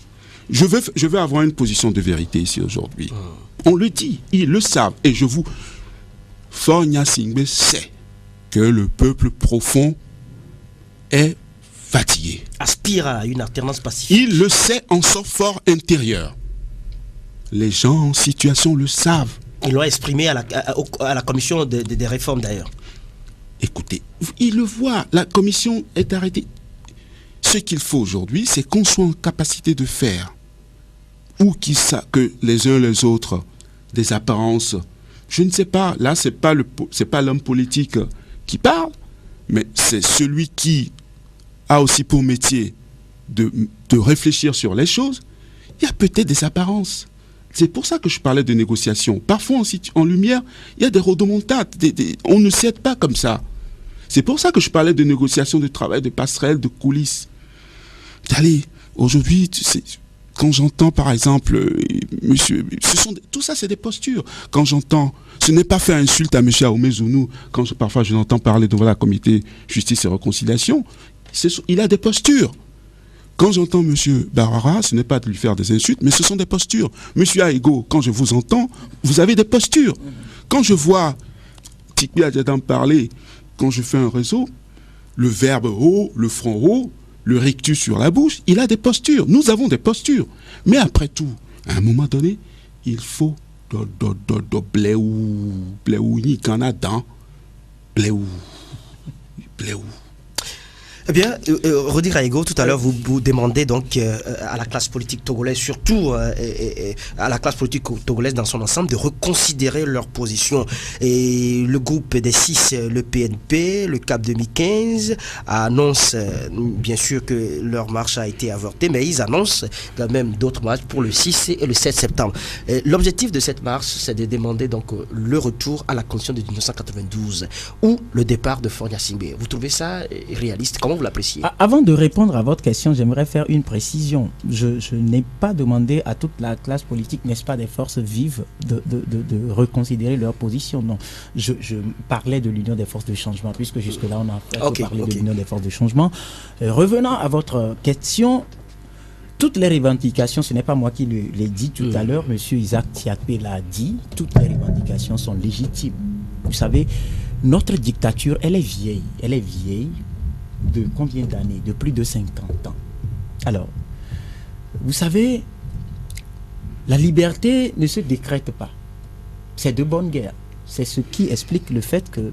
Je vais avoir une position de vérité ici aujourd'hui. On le dit, ils le savent. Et Fornia Singbe sait que le peuple profond est fatigué. Aspire à une alternance pacifique. Il le sait en son fort intérieur. Les gens en situation le savent. Ils l'ont exprimé à la commission des réformes d'ailleurs. Écoutez, ils le voient. La commission est arrêtée. Ce qu'il faut aujourd'hui, c'est qu'on soit en capacité de faire. Ou que les uns les autres, des apparences, je ne sais pas, là c'est pas l'homme politique qui parle, mais c'est celui qui a aussi pour métier de réfléchir sur les choses. Il y a peut-être des apparences. C'est pour ça que je parlais de négociation. Parfois en lumière, il y a des rodomontades, on ne s'aide pas comme ça. C'est pour ça que je parlais de négociation, de travail, de passerelle, de coulisses. Allez, aujourd'hui, quand j'entends par exemple, tout ça c'est des postures. Quand j'entends, ce n'est pas faire insulte à M. Aoumé Zounou, quand parfois je l'entends parler devant la comité justice et réconciliation, il a des postures. Quand j'entends M. Barara, ce n'est pas de lui faire des insultes, mais ce sont des postures. M. Aïgo, quand je vous entends, vous avez des postures. Quand je vois Tikbi Adjadam parler, quand je fais un réseau, le verbe haut, le front haut, le rictus sur la bouche, il a des postures. Nous avons des postures. Mais après tout, à un moment donné, il faut bléou ni Canada, bléou. Eh bien, Rodi Raego, tout à l'heure, vous demandez donc à la classe politique togolaise, surtout à la classe politique togolaise dans son ensemble, de reconsidérer leur position. Et le groupe des 6, le PNP, le CAP 2015, annonce bien sûr que leur marche a été avortée, mais ils annoncent quand même d'autres marches pour le 6 et le 7 septembre. L'objectif de cette marche, c'est de demander donc le retour à la constitution de 1992 ou le départ de Faure Gnassingbé. Vous trouvez ça réaliste? Comment vous l'appréciez? Avant de répondre à votre question, j'aimerais faire une précision. Je n'ai pas demandé à toute la classe politique, n'est-ce pas, des forces vives, de reconsidérer leur position. Non, je parlais de l'Union des forces de changement, puisque jusque-là, on a parlé de l'Union des forces de changement. Revenant à votre question, toutes les revendications, ce n'est pas moi qui l'ai dit tout à l'heure, M. Isaac Tiakpe l'a dit, toutes les revendications sont légitimes. Vous savez, notre dictature, elle est vieille. Elle est vieille de combien d'années? De plus de 50 ans. Alors, vous savez, la liberté ne se décrète pas. C'est de bonne guerre. C'est ce qui explique le fait que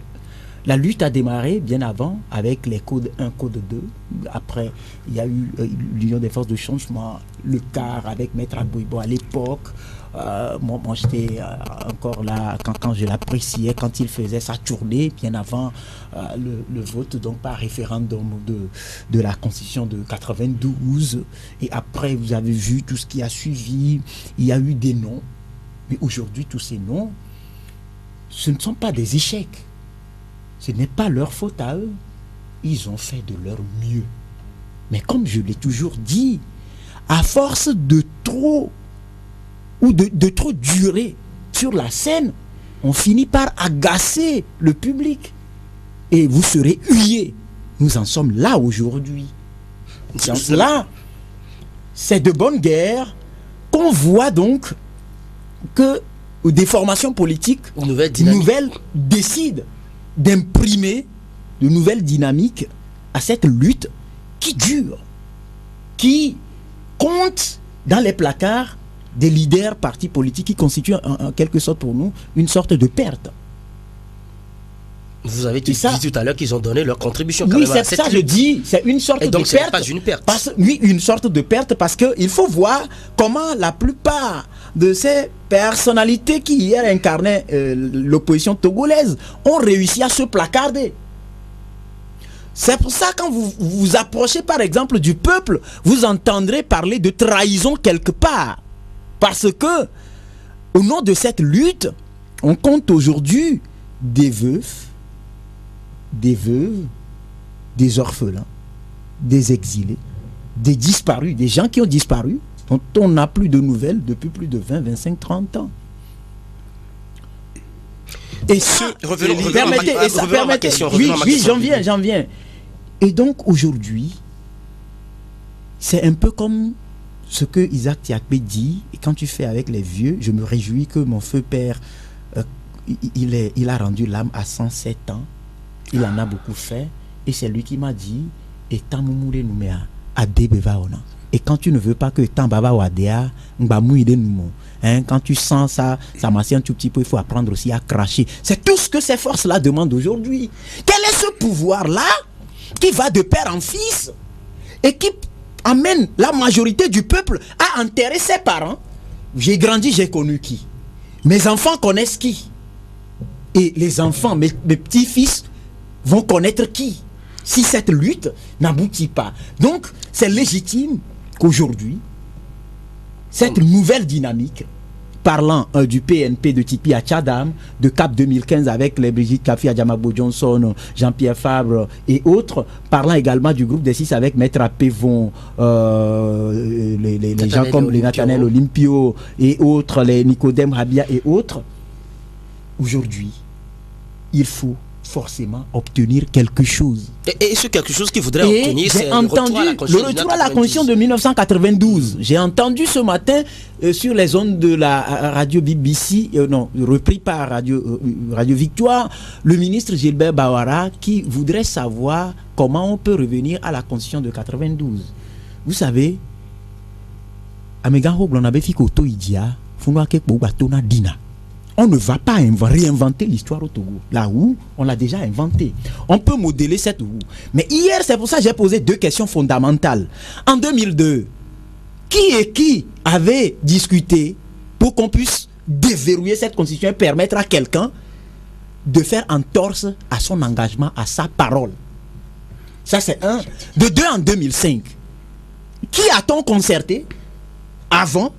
la lutte a démarré bien avant avec les codes 1, code 2. Après, il y a eu l'Union des forces de changement, le CAR avec Maître Abouibo à l'époque. Moi j'étais encore là quand je l'appréciais, quand il faisait sa tournée, bien avant le vote donc par référendum de la Constitution de 92. Et après, vous avez vu tout ce qui a suivi. Il y a eu des noms. Mais aujourd'hui, tous ces noms, ce ne sont pas des échecs. Ce n'est pas leur faute à eux. Ils ont fait de leur mieux. Mais comme je l'ai toujours dit, à force de trop ou de trop durer sur la scène, on finit par agacer le public. Et vous serez huillés. Nous en sommes là aujourd'hui. Là, c'est de bonne guerre qu'on voit donc que des formations politiques nouvelles décident d'imprimer de nouvelles dynamiques à cette lutte qui dure, qui compte dans les placards des leaders partis politiques qui constituent en quelque sorte pour nous une sorte de perte. Vous avez dit tout à l'heure qu'ils ont donné leur contribution. Oui, c'est ça, je dis, c'est une sorte de perte. Donc, ce n'est pas une perte. Oui, une sorte de perte parce qu'il faut voir comment la plupart de ces personnalités qui hier incarnaient l'opposition togolaise ont réussi à se placarder. C'est pour ça quand vous vous approchez par exemple du peuple, vous entendrez parler de trahison quelque part. Parce que, au nom de cette lutte, on compte aujourd'hui des veufs, des orphelins, des exilés, des disparus, des gens qui ont disparu, dont on n'a plus de nouvelles depuis plus de 20, 25, 30 ans. Et ça, permettez, oui, j'en viens. Et donc aujourd'hui, c'est un peu comme ce que Isaac Tiakpe dit, et quand tu fais avec les vieux, je me réjouis que mon feu père, il a rendu l'âme à 107 ans. Il en a beaucoup fait, et c'est lui qui m'a dit, et quand tu ne veux pas que quand tu sens ça masser un tout petit peu, il faut apprendre aussi à cracher. C'est tout ce que ces forces-là demandent aujourd'hui. Quel est ce pouvoir-là qui va de père en fils et qui amène la majorité du peuple à enterrer ses parents? J'ai grandi, j'ai connu qui? Mes enfants connaissent qui? Et les enfants, mes petits-fils vont connaître qui si cette lutte n'aboutit pas? Donc, c'est légitime qu'aujourd'hui, cette nouvelle dynamique, parlant du PNP de Tipi à Tchadam, de CAP 2015 avec les Brigitte Kafi, Adjamabo Johnson, Jean-Pierre Fabre et autres, parlant également du groupe des 6 avec Maître Apévon, les gens comme les Nathaniel Olympio et autres, les Nicodème Rabia et autres. Aujourd'hui, il faut forcément obtenir quelque chose. Et ce quelque chose qu'il voudrait Et obtenir, j'ai c'est entendu le retour à la Constitution de 1992. J'ai entendu ce matin sur les ondes de la radio BBC, repris par Radio Victoire, le ministre Gilbert Bawara qui voudrait savoir comment on peut revenir à la Constitution de 92. Vous savez, on ne va pas réinventer l'histoire au Togo. La roue, on l'a déjà inventée. On peut modeler cette roue. Mais hier, c'est pour ça que j'ai posé 2 questions fondamentales. En 2002, qui avait discuté pour qu'on puisse déverrouiller cette constitution et permettre à quelqu'un de faire entorse à son engagement, à sa parole? Ça, c'est un. De 2, en 2005, qui a-t-on concerté avant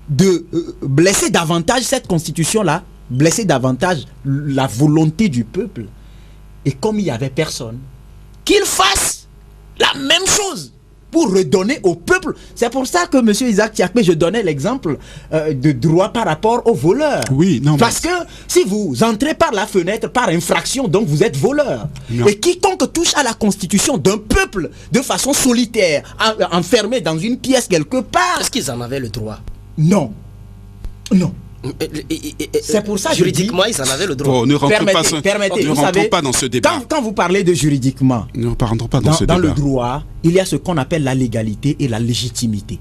de blesser davantage cette constitution-là, blesser davantage la volonté du peuple? Et comme il n'y avait personne, qu'il fasse la même chose pour redonner au peuple. C'est pour ça que M. Isaac Tiakpe, je donnais l'exemple de droit par rapport aux voleurs. Oui, non, parce que si vous entrez par la fenêtre, par infraction, donc vous êtes voleur. Non. Et quiconque touche à la constitution d'un peuple de façon solitaire, enfermé dans une pièce quelque part... Est-ce qu'ils en avaient le droit? Non. C'est pour ça que juridiquement, ils en avaient le droit. Oh, ne rentrons permettez, pas dans ce débat. Quand vous parlez de juridiquement, ne rentrons pas dans ce dans débat. le droit, il y a ce qu'on appelle la légalité et la légitimité.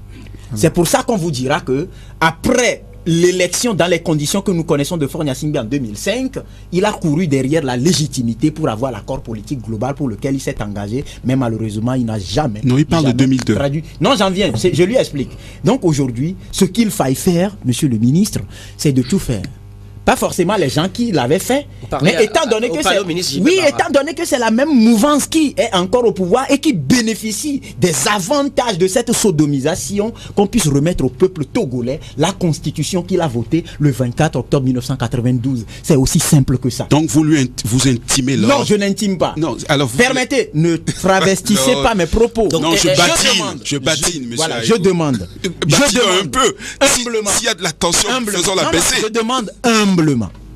C'est pour ça qu'on vous dira que après l'élection dans les conditions que nous connaissons de Faure Gnassingbé en 2005, il a couru derrière la légitimité pour avoir l'accord politique global pour lequel il s'est engagé, mais malheureusement il n'a jamais... Non, il parle de 2002. Non, j'en viens, je lui explique. Donc aujourd'hui, ce qu'il faille faire, monsieur le ministre, c'est de tout faire. Pas forcément les gens qui l'avaient fait, mais étant donné que c'est la même mouvance qui est encore au pouvoir et qui bénéficie des avantages de cette sodomisation, qu'on puisse remettre au peuple togolais la constitution qu'il a votée le 24 octobre 1992. C'est aussi simple que ça. Donc vous intimez l'ordre. Non, je n'intime pas. Non, alors permettez, ne travestissez pas mes propos. Donc, non, je badine, monsieur. Voilà, je demande. Un peu. Humblement. S'il y a de la tension, faisons-la baisser. Je demande humblement.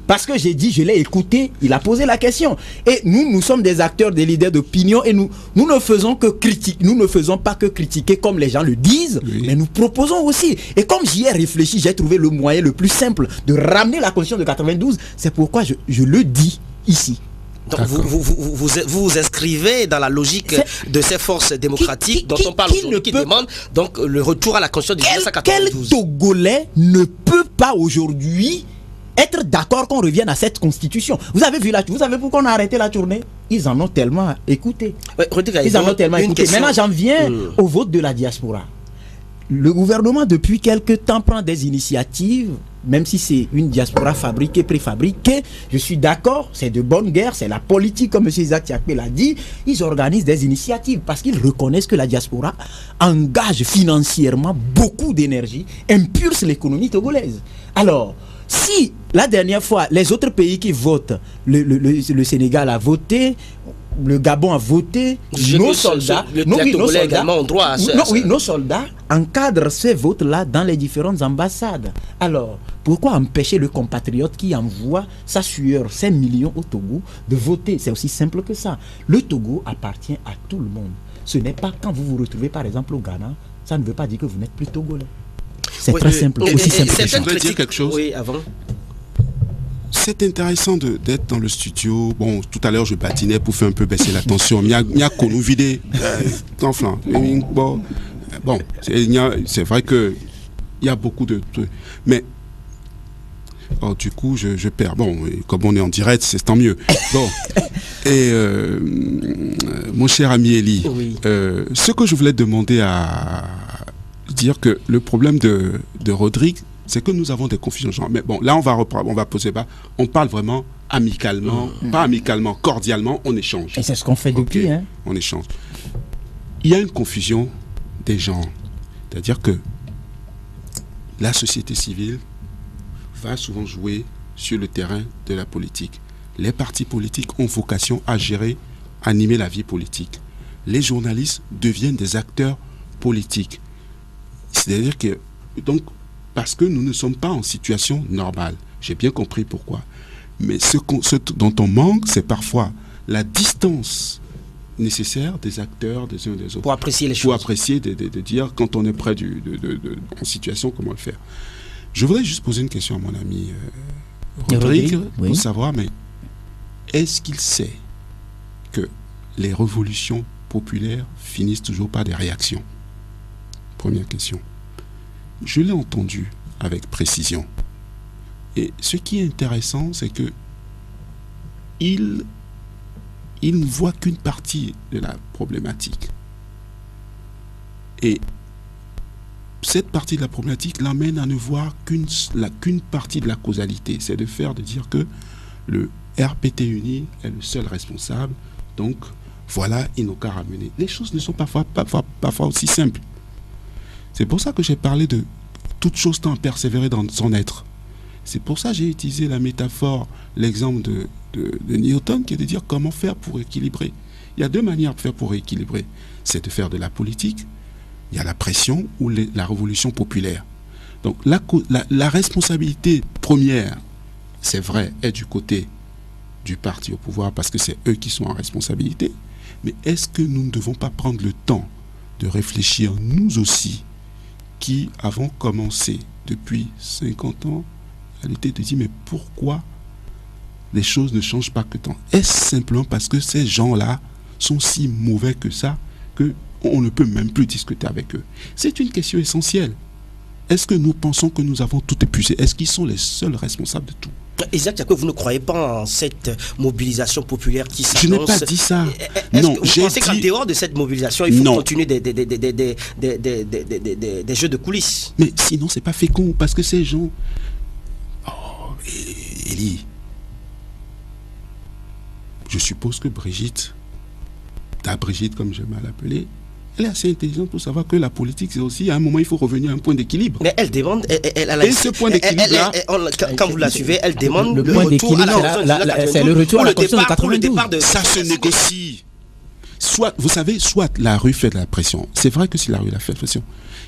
Parce que j'ai dit, je l'ai écouté, il a posé la question. Et nous sommes des acteurs, des leaders d'opinion et nous ne faisons que critiquer. Nous ne faisons pas que critiquer comme les gens le disent, oui, mais nous proposons aussi. Et comme j'y ai réfléchi, j'ai trouvé le moyen le plus simple de ramener la constitution de 92. C'est pourquoi je le dis ici. Donc vous inscrivez dans la logique de ces forces démocratiques dont on parle aujourd'hui, qui demandent donc le retour à la constitution de 1992. Quel Togolais ne peut pas aujourd'hui être d'accord qu'on revienne à cette constitution? Vous avez vu vous savez pourquoi on a arrêté la tournée? Ils en ont tellement écouté. Ils en ont tellement écouté. Maintenant j'en viens au vote de la diaspora. Le gouvernement depuis quelque temps prend des initiatives, même si c'est une diaspora fabriquée, préfabriquée. Je suis d'accord, c'est de bonne guerre, c'est la politique comme M. Isaac Tiakpe l'a dit. Ils organisent des initiatives parce qu'ils reconnaissent que la diaspora engage financièrement beaucoup d'énergie, impulse l'économie togolaise. Alors, si la dernière fois, les autres pays qui votent, le Sénégal a voté, le Gabon a voté, nos soldats encadrent ces votes-là dans les différentes ambassades. Alors, pourquoi empêcher le compatriote qui envoie sa sueur, 5 millions au Togo, de voter? C'est aussi simple que ça. Le Togo appartient à tout le monde. Ce n'est pas quand vous vous retrouvez par exemple au Ghana, ça ne veut pas dire que vous n'êtes plus togolais. C'est très simple, aussi simple que ça. Je voudrais dire quelque chose. Oui, avant. C'est intéressant d'être dans le studio. Bon, tout à l'heure, je patinais pour faire un peu baisser la tension. Il y a qu'on nous vidé. Bon, c'est vrai qu'il y a beaucoup de trucs. Mais, du coup, je perds. Bon, comme on est en direct, c'est tant mieux. Bon. Et mon cher ami Eli, oui, ce que je voulais demander dire que le problème de Rodrigue, c'est que nous avons des confusions de genre. Mais bon, là, on va poser bas. On parle vraiment amicalement, pas amicalement, cordialement, on échange. Et c'est ce qu'on fait depuis. Okay, on échange. Il y a une confusion des genres. C'est-à-dire que la société civile va souvent jouer sur le terrain de la politique. Les partis politiques ont vocation à animer la vie politique. Les journalistes deviennent des acteurs politiques. C'est-à-dire que, donc, parce que nous ne sommes pas en situation normale. J'ai bien compris pourquoi. Mais ce dont on manque, c'est parfois la distance nécessaire des acteurs, des uns des autres. Pour apprécier les choses. Pour apprécier, de dire quand on est près en situation, comment le faire. Je voudrais juste poser une question à mon ami Rodrigue, pour savoir, mais est-ce qu'il sait que les révolutions populaires finissent toujours par des réactions? Première question. Je l'ai entendu avec précision. Et ce qui est intéressant, c'est que il ne voit qu'une partie de la problématique. Et cette partie de la problématique l'amène à ne voir qu'une partie de la causalité. C'est de dire que le RPT uni est le seul responsable. Donc, voilà, ils n'ont qu'à ramener. Les choses ne sont parfois aussi simples. C'est pour ça que j'ai parlé de toute chose tend à persévérer dans son être. C'est pour ça que j'ai utilisé la métaphore, l'exemple de Newton, qui est de dire comment faire pour équilibrer. Il y a deux manières de faire pour équilibrer. C'est de faire de la politique, il y a la pression ou la révolution populaire. Donc la responsabilité première, c'est vrai, est du côté du parti au pouvoir parce que c'est eux qui sont en responsabilité. Mais est-ce que nous ne devons pas prendre le temps de réfléchir, nous aussi, qui avons commencé depuis 50 ans à lutter, de dire mais pourquoi les choses ne changent pas que tant? Est-ce simplement parce que ces gens-là sont si mauvais que ça qu'on ne peut même plus discuter avec eux? C'est une question essentielle. Est-ce que nous pensons que nous avons tout épuisé? Est-ce qu'ils sont les seuls responsables de tout? Isaac Tchakwe, vous ne croyez pas en cette mobilisation populaire qui s'annonce? Je n'ai pas dit ça. Non, vous pensez qu'en dehors de cette mobilisation, il faut continuer des jeux de coulisses? Mais sinon, c'est pas fécond, parce que ces gens... Oh, Élie, je suppose que Brigitte comme j'aime à l'appeler, elle est assez intelligente pour savoir que la politique, c'est aussi, à un moment, il faut revenir à un point d'équilibre. Mais elle demande... Et ce point d'équilibre-là... Quand vous la suivez, elle demande le point d'équilibre, c'est le retour à la Constitution de 92. Ça se négocie. Vous savez, soit la rue fait de la pression. C'est vrai que si la rue a fait de la pression,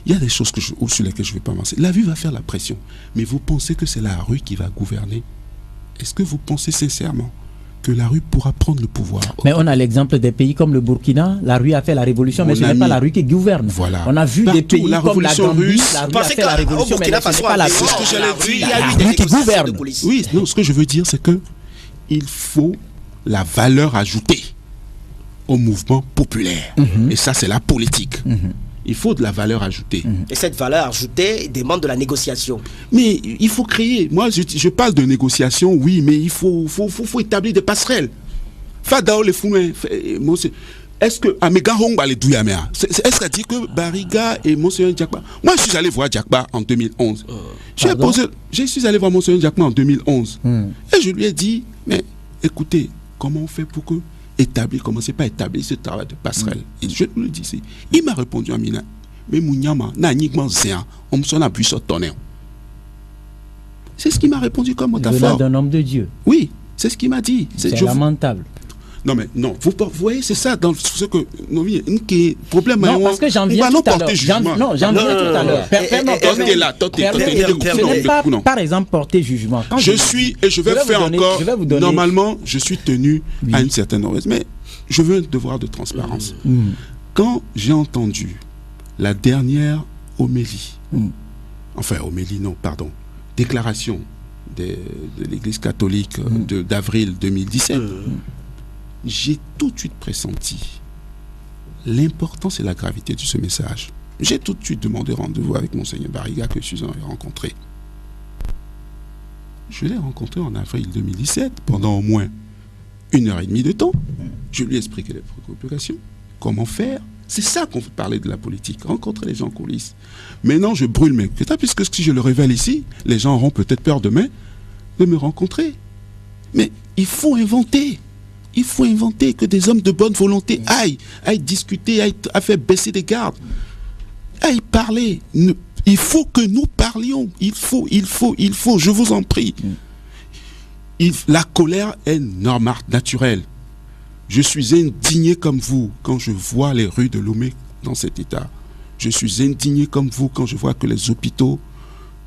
il y a des choses sur lesquelles je ne vais pas avancer. La rue va faire la pression. Mais vous pensez que c'est la rue qui va gouverner? Est-ce que vous pensez sincèrement que la rue pourra prendre le pouvoir? Mais on a l'exemple des pays comme le Burkina, la rue a fait la révolution, mais ce n'est pas la rue qui gouverne. Voilà. On a vu des pays comme la Gambie, la rue a fait la révolution, mais ce n'est pas la rue qui gouverne. Oui, non, ce que je veux dire, c'est que il faut la valeur ajoutée au mouvement populaire. Et ça, c'est la politique. Il faut de la valeur ajoutée. Et cette valeur ajoutée demande de la négociation. Mais il faut créer. Moi, je parle de négociation, oui, mais il faut établir des passerelles. Fadao les fous. Est-ce que Amega Hongba les Douyamea, est-ce que ça dit que Bariga et Monsieur Diakba? Moi, je suis allé voir Diakba en 2011. Je suis allé voir Monsieur Diakba en 2011. Et je lui ai dit, mais écoutez, comment on fait pour que commencez pas à établir ce travail de passerelle. Et je lui ai dit, il m'a répondu, Amina, mais Mounyama, on me sonne à buisson tonnerre. C'est ce qu'il m'a répondu comme métaphore. D'un homme de Dieu. Oui, c'est ce qu'il m'a dit. C'est lamentable. Non, mais non, vous voyez, c'est ça dans ce que le problème. Non, parce que j'en viens tout à l'heure. Non, j'en viens tout à l'heure. Ce n'est pas, par exemple, porter jugement. Je suis, et je vais faire encore, normalement, je suis tenu à une certaine heureuse, mais je veux un devoir de transparence. Quand j'ai entendu la dernière homélie, déclaration de l'Église catholique d'avril 2017, j'ai tout de suite pressenti l'importance et la gravité de ce message. J'ai tout de suite demandé rendez-vous avec Monseigneur Bariga que je suis rencontré. Je l'ai rencontré en avril 2017 pendant au moins 1h30 de temps. Je lui ai expliqué les préoccupations, comment faire. C'est ça qu'on veut parler de la politique, rencontrer les gens en coulisses. Maintenant, je brûle mes quotas, puisque si je le révèle ici, les gens auront peut-être peur demain de me rencontrer. Mais il faut inventer. Il faut inventer que des hommes de bonne volonté aillent discuter, aillent faire baisser les gardes, aillent parler. Il faut que nous parlions. Il faut, je vous en prie. La colère est normale, naturelle. Je suis indigné comme vous quand je vois les rues de Lomé dans cet état. Je suis indigné comme vous quand je vois que les hôpitaux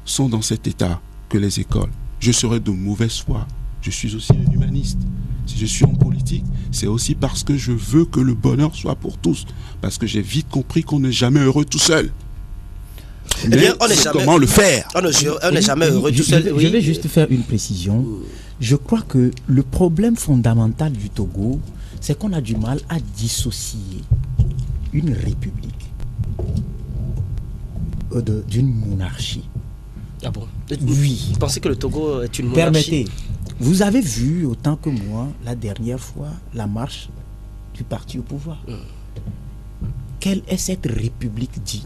sont dans cet état, que les écoles. Je serais de mauvaise foi je suis aussi un humaniste. Si je suis en politique, c'est aussi parce que je veux que le bonheur soit pour tous. Parce que j'ai vite compris qu'on n'est jamais heureux tout seul. Eh bien, on n'est jamais... Comment le faire? On n'est jamais heureux tout seul. Je vais juste faire une précision. Je crois que le problème fondamental du Togo, c'est qu'on a du mal à dissocier une république d'une monarchie. Ah bon? Oui. Vous pensez que le Togo est une monarchie? Permettez. Vous avez vu, autant que moi, la dernière fois, la marche du parti au pouvoir. Quelle est cette république digne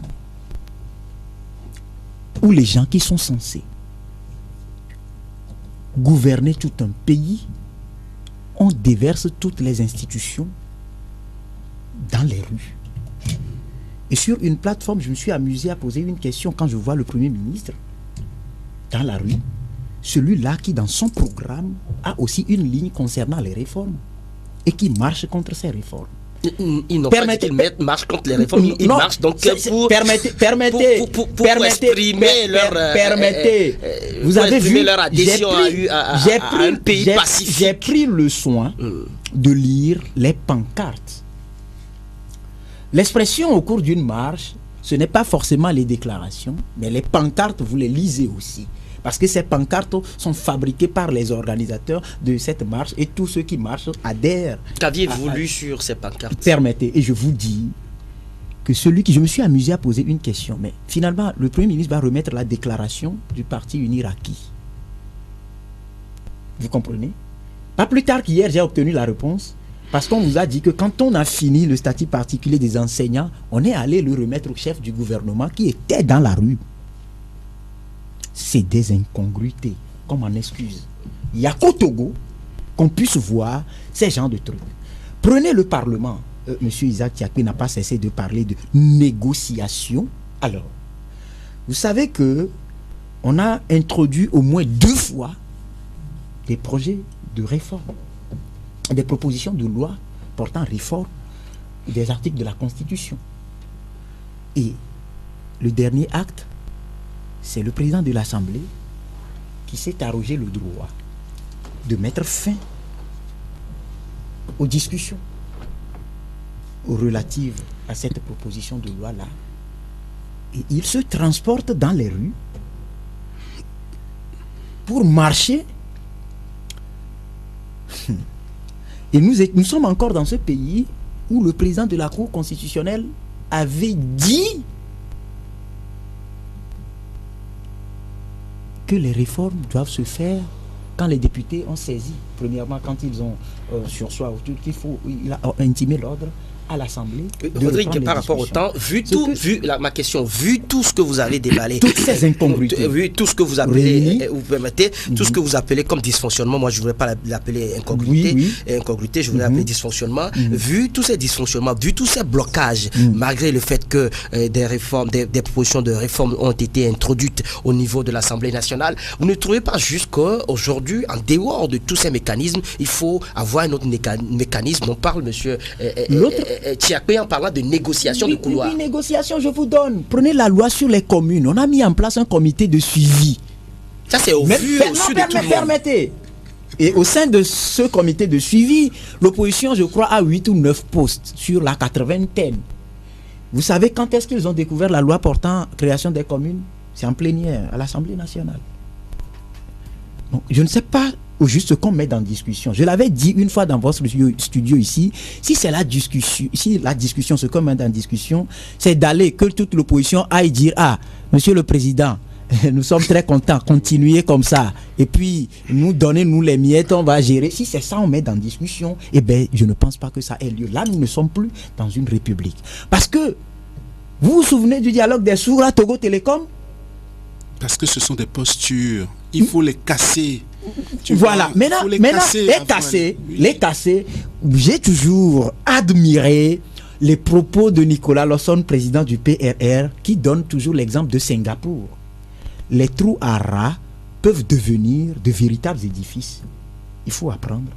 où les gens qui sont censés gouverner tout un pays, on déverse toutes les institutions dans les rues. Et sur une plateforme, je me suis amusé à poser une question quand je vois le Premier ministre dans la rue, celui-là qui dans son programme a aussi une ligne concernant les réformes et qui marche contre ces réformes. Ils n'ont pas dit qu'ils marchent contre les réformes, ils marchent donc pour exprimer leur vous avez vu leur adhésion à un pays pacifique. J'ai pris le soin de lire les pancartes. L'expression au cours d'une marche, ce n'est pas forcément les déclarations, mais les pancartes, vous les lisez aussi. Parce que ces pancartes sont fabriquées par les organisateurs de cette marche et tous ceux qui marchent adhèrent. Qu'aviez-vous lu sur ces pancartes? Permettez, et je vous dis que je me suis amusé à poser une question, mais finalement, le Premier ministre va remettre la déclaration du Parti uni à qui? Vous comprenez? Pas plus tard qu'hier, j'ai obtenu la réponse, parce qu'on nous a dit que quand on a fini le statut particulier des enseignants, on est allé le remettre au chef du gouvernement qui était dans la rue. C'est des incongruités, comme en excuse. Il n'y a qu'au Togo qu'on puisse voir ces genres de trucs. Prenez le Parlement. Monsieur Isaac Tiakwe n'a pas cessé de parler de négociation. Alors, vous savez que on a introduit au moins 2 fois des projets de réforme, des propositions de loi portant réforme des articles de la Constitution. Et le dernier acte, c'est le président de l'Assemblée qui s'est arrogé le droit de mettre fin aux discussions relatives à cette proposition de loi-là. Et il se transporte dans les rues pour marcher. Et nous sommes encore dans ce pays où le président de la Cour constitutionnelle avait dit que les réformes doivent se faire quand les députés ont saisi, premièrement quand ils ont sur soi il a intimé l'ordre à l'Assemblée. Rodrigue, par rapport au temps, vu tout ce que vous avez déballé, toutes ces incongruités, vu tout ce que vous appelez, vous permettez, tout ce que vous appelez comme dysfonctionnement, moi je ne voudrais pas l'appeler incongruité, je voudrais l'appeler dysfonctionnement, vu tous ces dysfonctionnements, vu tous ces blocages, malgré le fait que des réformes, des propositions de réforme ont été introduites au niveau de l'Assemblée nationale, vous ne trouvez pas juste qu'aujourd'hui, en dehors de tous ces mécanismes, il faut avoir un autre mécanisme dont parle monsieur Tiakwe en parlant de négociation de couloir. Une négociation, je vous donne. Prenez la loi sur les communes. On a mis en place un comité de suivi. Ça, c'est au vu au-dessus de tout le monde. Permettez. Et au sein de ce comité de suivi, l'opposition, je crois, a 8 ou 9 postes sur la 80aine. Vous savez quand est-ce qu'ils ont découvert la loi portant création des communes? C'est en plénière, à l'Assemblée nationale. Donc, je ne sais pas au juste qu'on met dans discussion. Je l'avais dit une fois dans votre studio ici, si la discussion, ce qu'on met dans discussion, c'est d'aller, que toute l'opposition aille dire, monsieur le président, nous sommes très contents, continuez comme ça, et puis donnez-nous les miettes, on va gérer. Si c'est ça on met dans discussion, eh bien, je ne pense pas que ça ait lieu. Là, nous ne sommes plus dans une république. Parce que, vous vous souvenez du dialogue des sourds à Togo Télécom? Parce que ce sont des postures. Il faut les casser. Voilà. Maintenant, les casser. J'ai toujours admiré les propos de Nicolas Lawson, président du PRR, qui donne toujours l'exemple de Singapour. Les trous à rats peuvent devenir de véritables édifices. Il faut apprendre,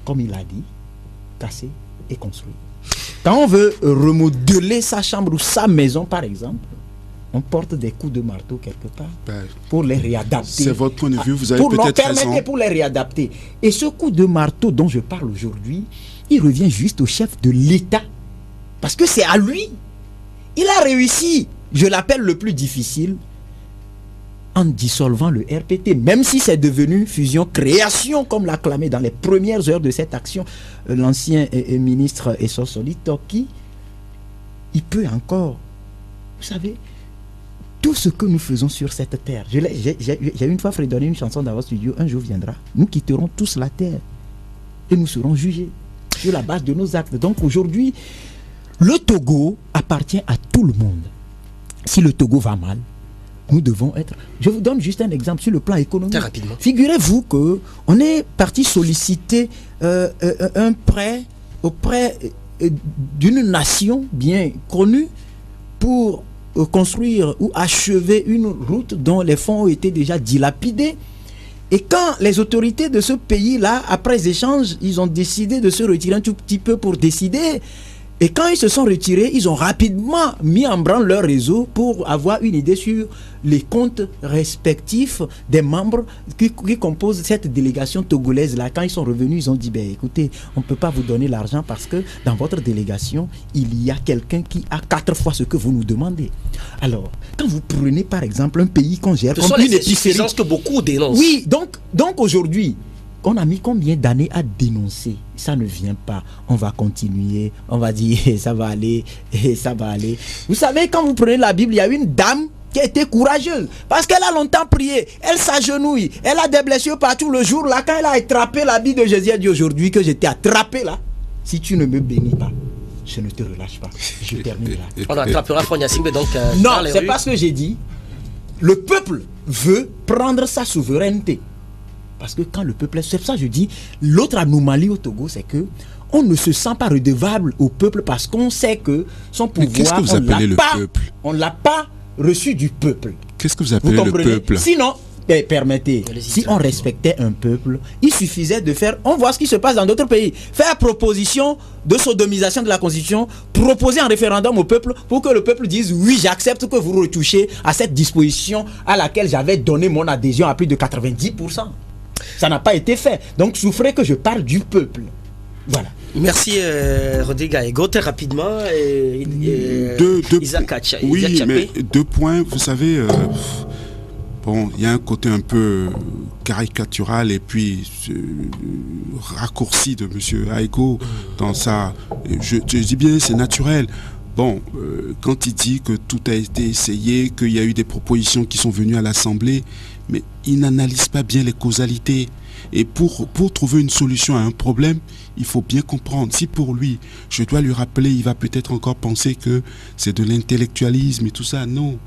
comme il a dit, casser et construire. Quand on veut remodeler sa chambre ou sa maison, par exemple, on porte des coups de marteau quelque part pour les réadapter. C'est votre point de vue, vous avez peut-être raison. Pour les réadapter. Et ce coup de marteau dont je parle aujourd'hui, il revient juste au chef de l'État. Parce que c'est à lui. Il a réussi, je l'appelle le plus difficile, en dissolvant le RPT, même si c'est devenu fusion-création, comme l'a clamé dans les premières heures de cette action l'ancien ministre Essosoli Toki. Il peut encore, vous savez, tout ce que nous faisons sur cette terre. J'ai une fois fredonné une chanson dans votre studio, un jour viendra, nous quitterons tous la terre et nous serons jugés sur la base de nos actes. Donc aujourd'hui, le Togo appartient à tout le monde. Si le Togo va mal, nous devons être... Je vous donne juste un exemple sur le plan économique. Très rapidement. Figurez-vous qu'on est parti solliciter un prêt auprès d'une nation bien connue pour construire ou achever une route dont les fonds ont été déjà dilapidés. Et quand les autorités de ce pays-là, après échange, ils ont décidé de se retirer un tout petit peu pour décider. Et quand ils se sont retirés, ils ont rapidement mis en branle leur réseau pour avoir une idée sur les comptes respectifs des membres qui composent cette délégation togolaise-là. Quand ils sont revenus, ils ont dit, écoutez, on ne peut pas vous donner l'argent parce que dans votre délégation, il y a quelqu'un qui a 4 fois ce que vous nous demandez. Alors, quand vous prenez par exemple un pays qu'on gère comme une épicerie... que beaucoup dénoncent. Oui, donc aujourd'hui... On a mis combien d'années à dénoncer? Ça ne vient pas. On va continuer. On va dire ça va aller. Ça va aller. Vous savez, quand vous prenez la Bible, il y a une dame qui a été courageuse. Parce qu'elle a longtemps prié. Elle s'agenouille. Elle a des blessures partout. Le jour là, quand elle a attrapé la Bible de Jésus, elle dit aujourd'hui que j'étais attrapé là. Si tu ne me bénis pas, je ne te relâche pas. Je termine là. On attrapera Fonya Simbe donc. Non, c'est pas ce que j'ai dit. Le peuple veut prendre sa souveraineté. Parce que quand le peuple est... C'est pour ça que je dis, l'autre anomalie au Togo, c'est que on ne se sent pas redevable au peuple parce qu'on sait que son pouvoir... Mais qu'est-ce que vous appelez le peuple? On ne l'a pas reçu du peuple. Qu'est-ce que vous appelez le peuple? Sinon, permettez, si on respectait un peuple, il suffisait de faire... On voit ce qui se passe dans d'autres pays. Faire proposition de sodomisation de la Constitution, proposer un référendum au peuple pour que le peuple dise oui, j'accepte que vous retouchiez à cette disposition à laquelle j'avais donné mon adhésion à plus de 90%. Ça n'a pas été fait. Donc, souffrez que je parle du peuple. Voilà. Merci, Rodrigue Aego. Très rapidement, Isaac Kacha. Oui, mais 2 points. Vous savez, bon, il y a un côté un peu caricatural et puis raccourci de M. Aego dans ça. Je dis bien, c'est naturel. Bon, quand il dit que tout a été essayé, qu'il y a eu des propositions qui sont venues à l'Assemblée, mais il n'analyse pas bien les causalités. Et pour trouver une solution à un problème, il faut bien comprendre. Si pour lui, je dois lui rappeler, il va peut-être encore penser que c'est de l'intellectualisme et tout ça. Non.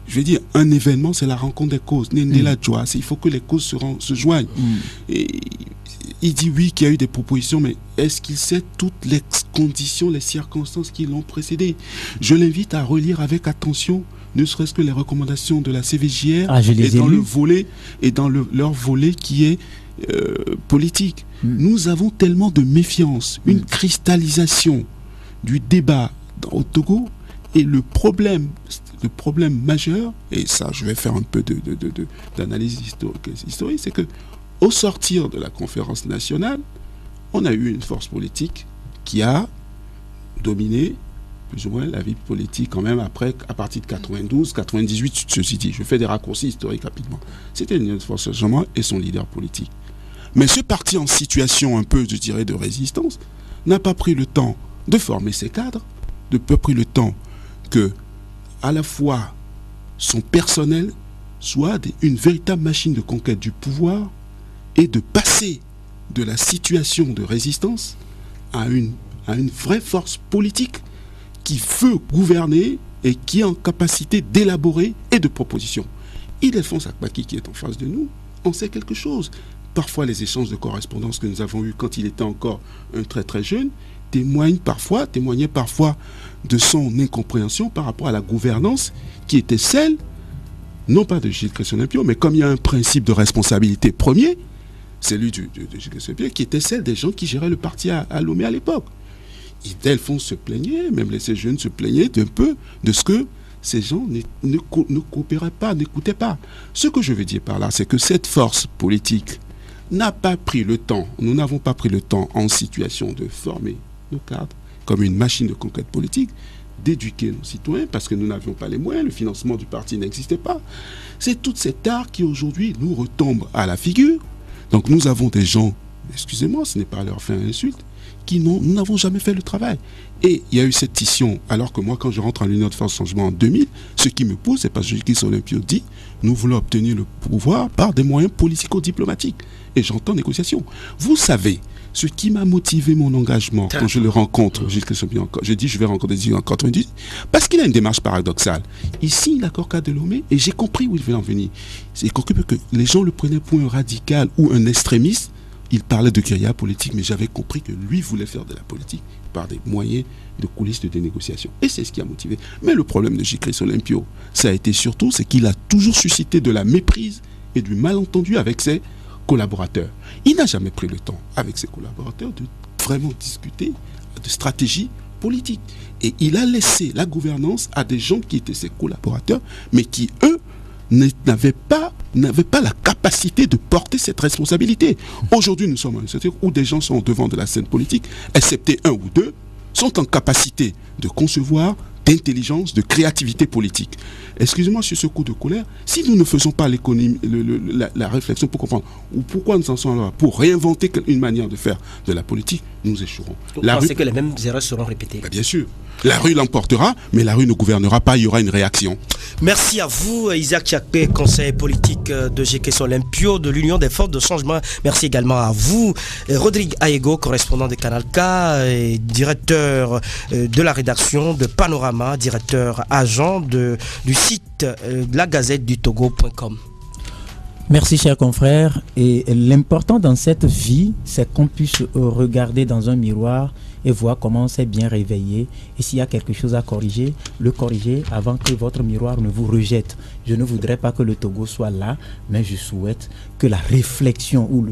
Je veux dire, un événement, c'est la rencontre des causes. La joie, il faut que les causes se joignent. Et il dit oui qu'il y a eu des propositions, mais est-ce qu'il sait toutes les conditions, les circonstances qui l'ont précédé? Je l'invite à relire avec attention, ne serait-ce que les recommandations de la CVJR et dans leur volet qui est politique. Nous avons tellement de méfiance, une cristallisation du débat au Togo, et le problème majeur, et ça je vais faire un peu d'analyse historique, c'est que au sortir de la conférence nationale, on a eu une force politique qui a dominé plus ou moins la vie politique quand même après, à partir de 92, 98, ceci dit. Je fais des raccourcis historiques rapidement. C'était une force de changement et son leader politique. Mais ce parti en situation un peu, je dirais, de résistance, n'a pas pris le temps de former ses cadres, n'a pas pris le temps que, à la fois, son personnel soit une véritable machine de conquête du pouvoir et de passer de la situation de résistance à une vraie force politique qui veut gouverner et qui est en capacité d'élaborer et de propositions. Ildefonse Akpaki qui est en face de nous, on sait quelque chose. Parfois, les échanges de correspondance que nous avons eus quand il était encore un très très jeune témoignaient parfois de son incompréhension par rapport à la gouvernance qui était celle, non pas de Gilles Christian-Lepio, mais comme il y a un principe de responsabilité premier, celui de Gilles Christian-Lepio, qui était celle des gens qui géraient le parti à Lomé à l'époque. Ildefonse se plaignait, même les jeunes se plaignaient d'un peu de ce que ces gens ne coopéraient pas, n'écoutaient pas. Ce que je veux dire par là, c'est que cette force politique n'a pas pris le temps, nous n'avons pas pris le temps en situation de former nos cadres comme une machine de conquête politique, d'éduquer nos citoyens parce que nous n'avions pas les moyens, le financement du parti n'existait pas. C'est tout cet art qui aujourd'hui nous retombe à la figure. Donc nous avons des gens, excusez-moi, ce n'est pas leur faire insulte, nous n'avons jamais fait le travail. Et il y a eu cette scission, alors que moi, quand je rentre à l'Union de Force Changement en 2000, ce qui me pousse, c'est parce que J.K. Olympio dit, nous voulons obtenir le pouvoir par des moyens politico-diplomatiques. Et j'entends négociation. Vous savez, ce qui m'a motivé mon engagement quand je le rencontre, J.K. Olympio, je dis je vais rencontrer J.K. en 98, parce qu'il a une démarche paradoxale. Il signe l'accord cadre de Lomé et j'ai compris où il veut en venir. C'est que les gens le prenaient pour un radical ou un extrémiste. Il parlait de guérilla politique, mais j'avais compris que lui voulait faire de la politique par des moyens de coulisses de négociation. Et c'est ce qui a motivé. Mais le problème de J.K. Olympio, ça a été surtout, c'est qu'il a toujours suscité de la méprise et du malentendu avec ses collaborateurs. Il n'a jamais pris le temps avec ses collaborateurs de vraiment discuter de stratégie politique. Et il a laissé la gouvernance à des gens qui étaient ses collaborateurs, mais qui, eux, n'avaient pas la capacité de porter cette responsabilité. Aujourd'hui, nous sommes à une situation où des gens sont au devant de la scène politique, excepté un ou deux, sont en capacité de concevoir, d'intelligence, de créativité politique. Excusez-moi sur ce coup de colère, si nous ne faisons pas l'économie, la réflexion pour comprendre ou pourquoi nous en sommes là, pour réinventer une manière de faire de la politique, nous échouerons. Vous pensez que les mêmes erreurs seront répétées? Ben bien sûr. La rue l'emportera, mais la rue ne gouvernera pas, il y aura une réaction. Merci à vous, Isaac Tchakpé, conseiller politique de J.K. Olympio de l'Union des forces de changement. Merci également à vous, Rodrigue Aego, correspondant de Canal K, et directeur de la rédaction de Panorama, directeur agent du site la gazette du Togo.com. Merci, chers confrères. Et l'important dans cette vie, c'est qu'on puisse regarder dans un miroir et voir comment on s'est bien réveillé. Et s'il y a quelque chose à corriger, le corriger avant que votre miroir ne vous rejette. Je ne voudrais pas que le Togo soit là, mais je souhaite que la réflexion ou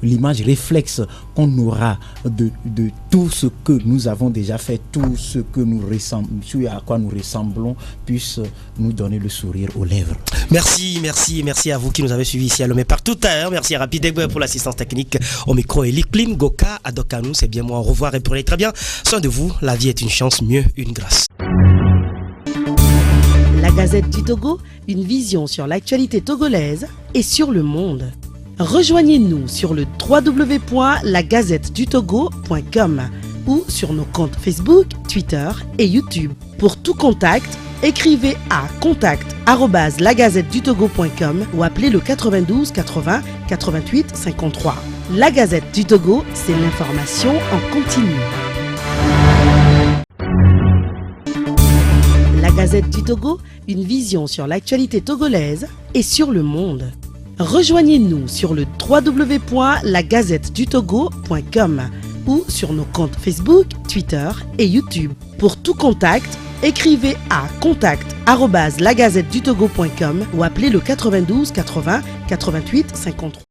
l'image réflexe qu'on aura de tout ce que nous avons déjà fait, tout ce que nous ressemblons, à quoi nous ressemblons, puisse nous donner le sourire aux lèvres. Merci à vous qui nous avez suivis ici à Lomé partout ailleurs. Merci à Rapide Egbe pour l'assistance technique au micro et Liklim Goka à Dokanou. C'est bien moi, au revoir et prenez très bien soin de vous. La vie est une chance, mieux une grâce. La Gazette du Togo, une vision sur l'actualité togolaise et sur le monde. Rejoignez-nous sur le www.lagazettedutogo.com ou sur nos comptes Facebook, Twitter et YouTube. Pour tout contact, écrivez à contact@lagazettedutogo.com ou appelez le 92 80 88 53. La Gazette du Togo, c'est l'information en continu. La Gazette du Togo, une vision sur l'actualité togolaise et sur le monde. Rejoignez-nous sur le www.lagazettedutogo.com ou sur nos comptes Facebook, Twitter et YouTube. Pour tout contact, écrivez à contact@lagazettedutogo.com ou appelez le 92 80 88 53.